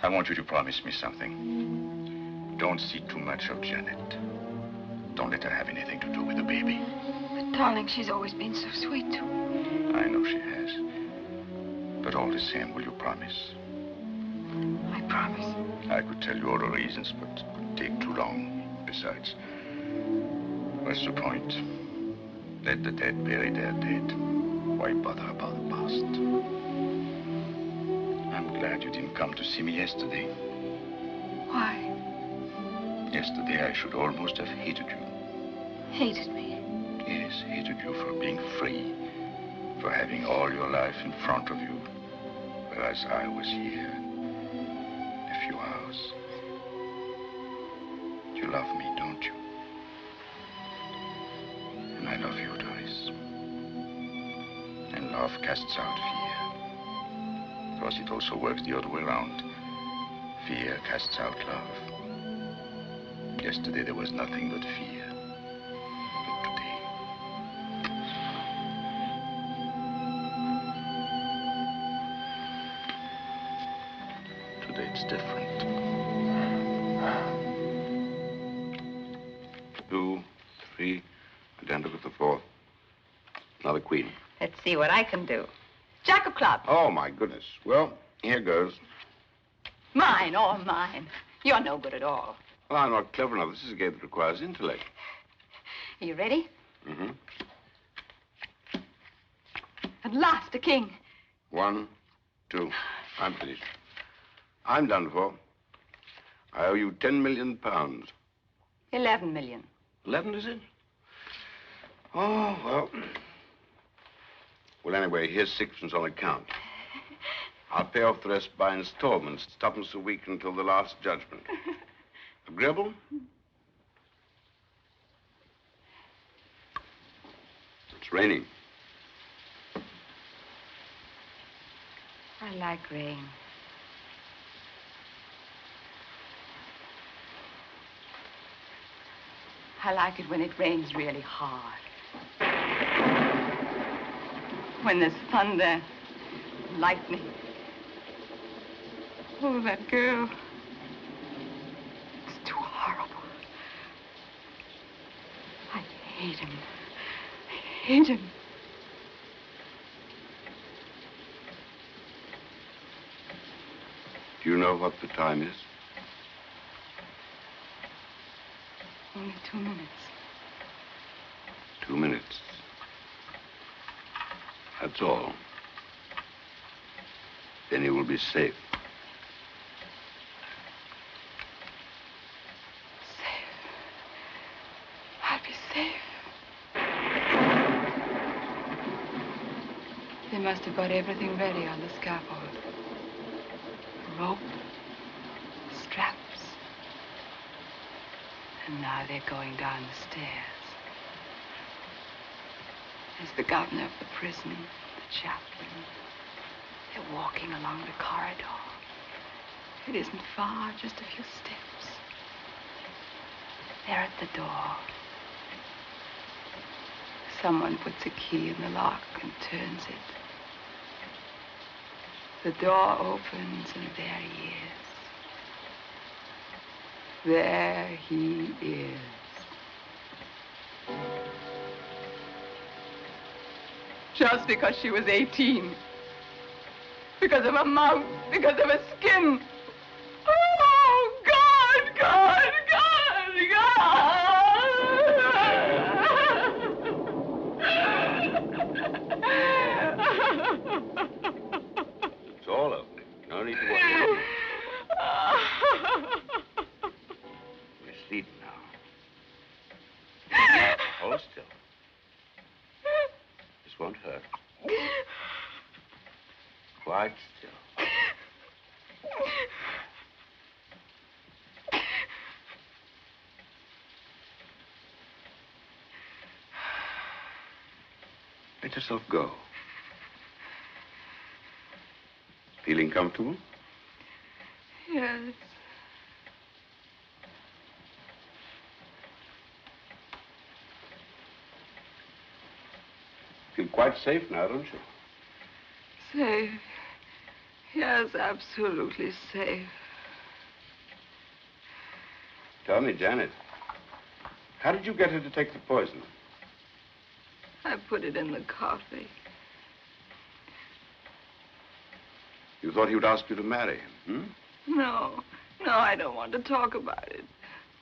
S12: I want you to promise me something. Don't see too much of Janet. Don't let her have anything to do with the baby.
S2: But darling, she's always been so sweet to me.
S12: I know she has. But all the same, will you promise?
S2: I promise.
S12: I could tell you all the reasons, but it would take too long. Besides, what's the point? Let the dead bury their dead. Why bother about the past? I'm glad you didn't come to see me yesterday.
S2: Why?
S12: Yesterday, I should almost have hated you.
S2: Hated me?
S12: Yes, hated you for being free, for having all your life in front of you, whereas I was here in a few hours. You love me, don't you? And I love you, Doris. And love casts out fear. Of course, it also works the other way around. Fear casts out love. Yesterday, there was nothing but fear. But today... Today, it's different.
S9: 2, 3, identical with the 4th. Another queen.
S4: Let's see what I can do. Jack of clubs.
S9: Oh, my goodness. Well, here goes.
S4: Mine, all mine. You're no good at all.
S9: Well, I'm not clever enough. This is a game that requires intellect.
S4: Are you ready?
S9: Mm-hmm.
S4: At last, a king.
S9: 1, 2. I'm finished. I'm done for. I owe you 10 million pounds.
S4: 11 million.
S9: 11, is it? Oh, well. Well, anyway, here's 6 on account. I'll pay off the rest by installments, 2 a week until the last judgment. Agreeable? It's raining.
S4: I like rain. I like it when it rains really hard. When there's thunder, lightning. Oh, that girl. It's too horrible. I hate him. I hate him.
S9: Do you know what the time is?
S4: Only 2 minutes.
S9: 2 minutes. That's all. Then you will be safe.
S4: I'll be safe. They must have got everything ready on the scaffold. A rope, straps. And now they're going down the stairs. There's the governor of the prison, the chaplain. They're walking along the corridor. It isn't far, just a few steps. They're at the door. Someone puts a key in the lock and turns it. The door opens and there he is. There he is. Just because she was 18. Because of a mouth, because of a skin. Oh, God, God, God, God!
S9: It's all over. No need to worry. You're asleep now. Hold still. This won't hurt. Quite still. Let yourself go. Feeling comfortable?
S4: Yes.
S9: Feel quite safe now, don't you?
S4: Safe. Yes, absolutely safe.
S9: Tell me, Janet, how did you get her to take the poison?
S4: I put it in the coffee.
S9: You thought he would ask you to marry him,
S4: No, I don't want to talk about it.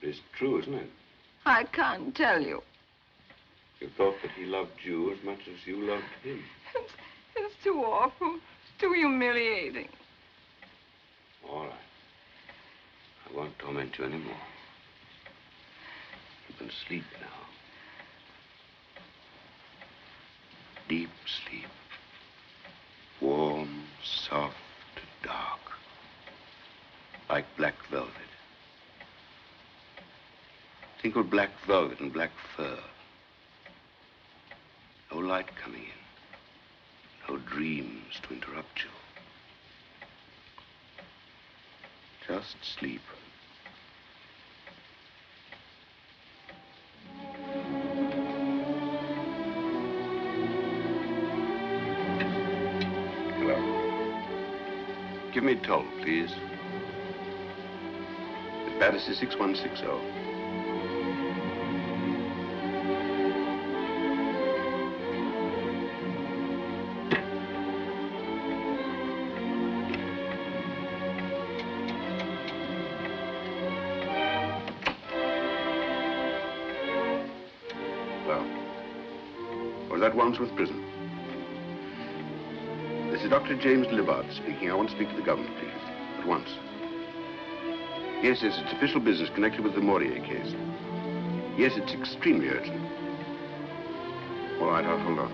S9: It's true, isn't it?
S4: I can't tell you.
S9: You thought that he loved you as much as you loved him.
S4: It's too awful, too humiliating.
S9: All right. I won't torment you anymore. You can sleep now. Deep sleep. Warm, soft, dark. Like black velvet. Think of black velvet and black fur. No light coming in. No dreams to interrupt you. Just sleep. Give me toll, please. The Battersea 6160. Well, was that Wandsworth Prison? This is Dr. James Libbard speaking. I want to speak to the government, please. At once. Yes, it's official business connected with the Maurier case. Yes, it's extremely urgent. All right, I'll hold on.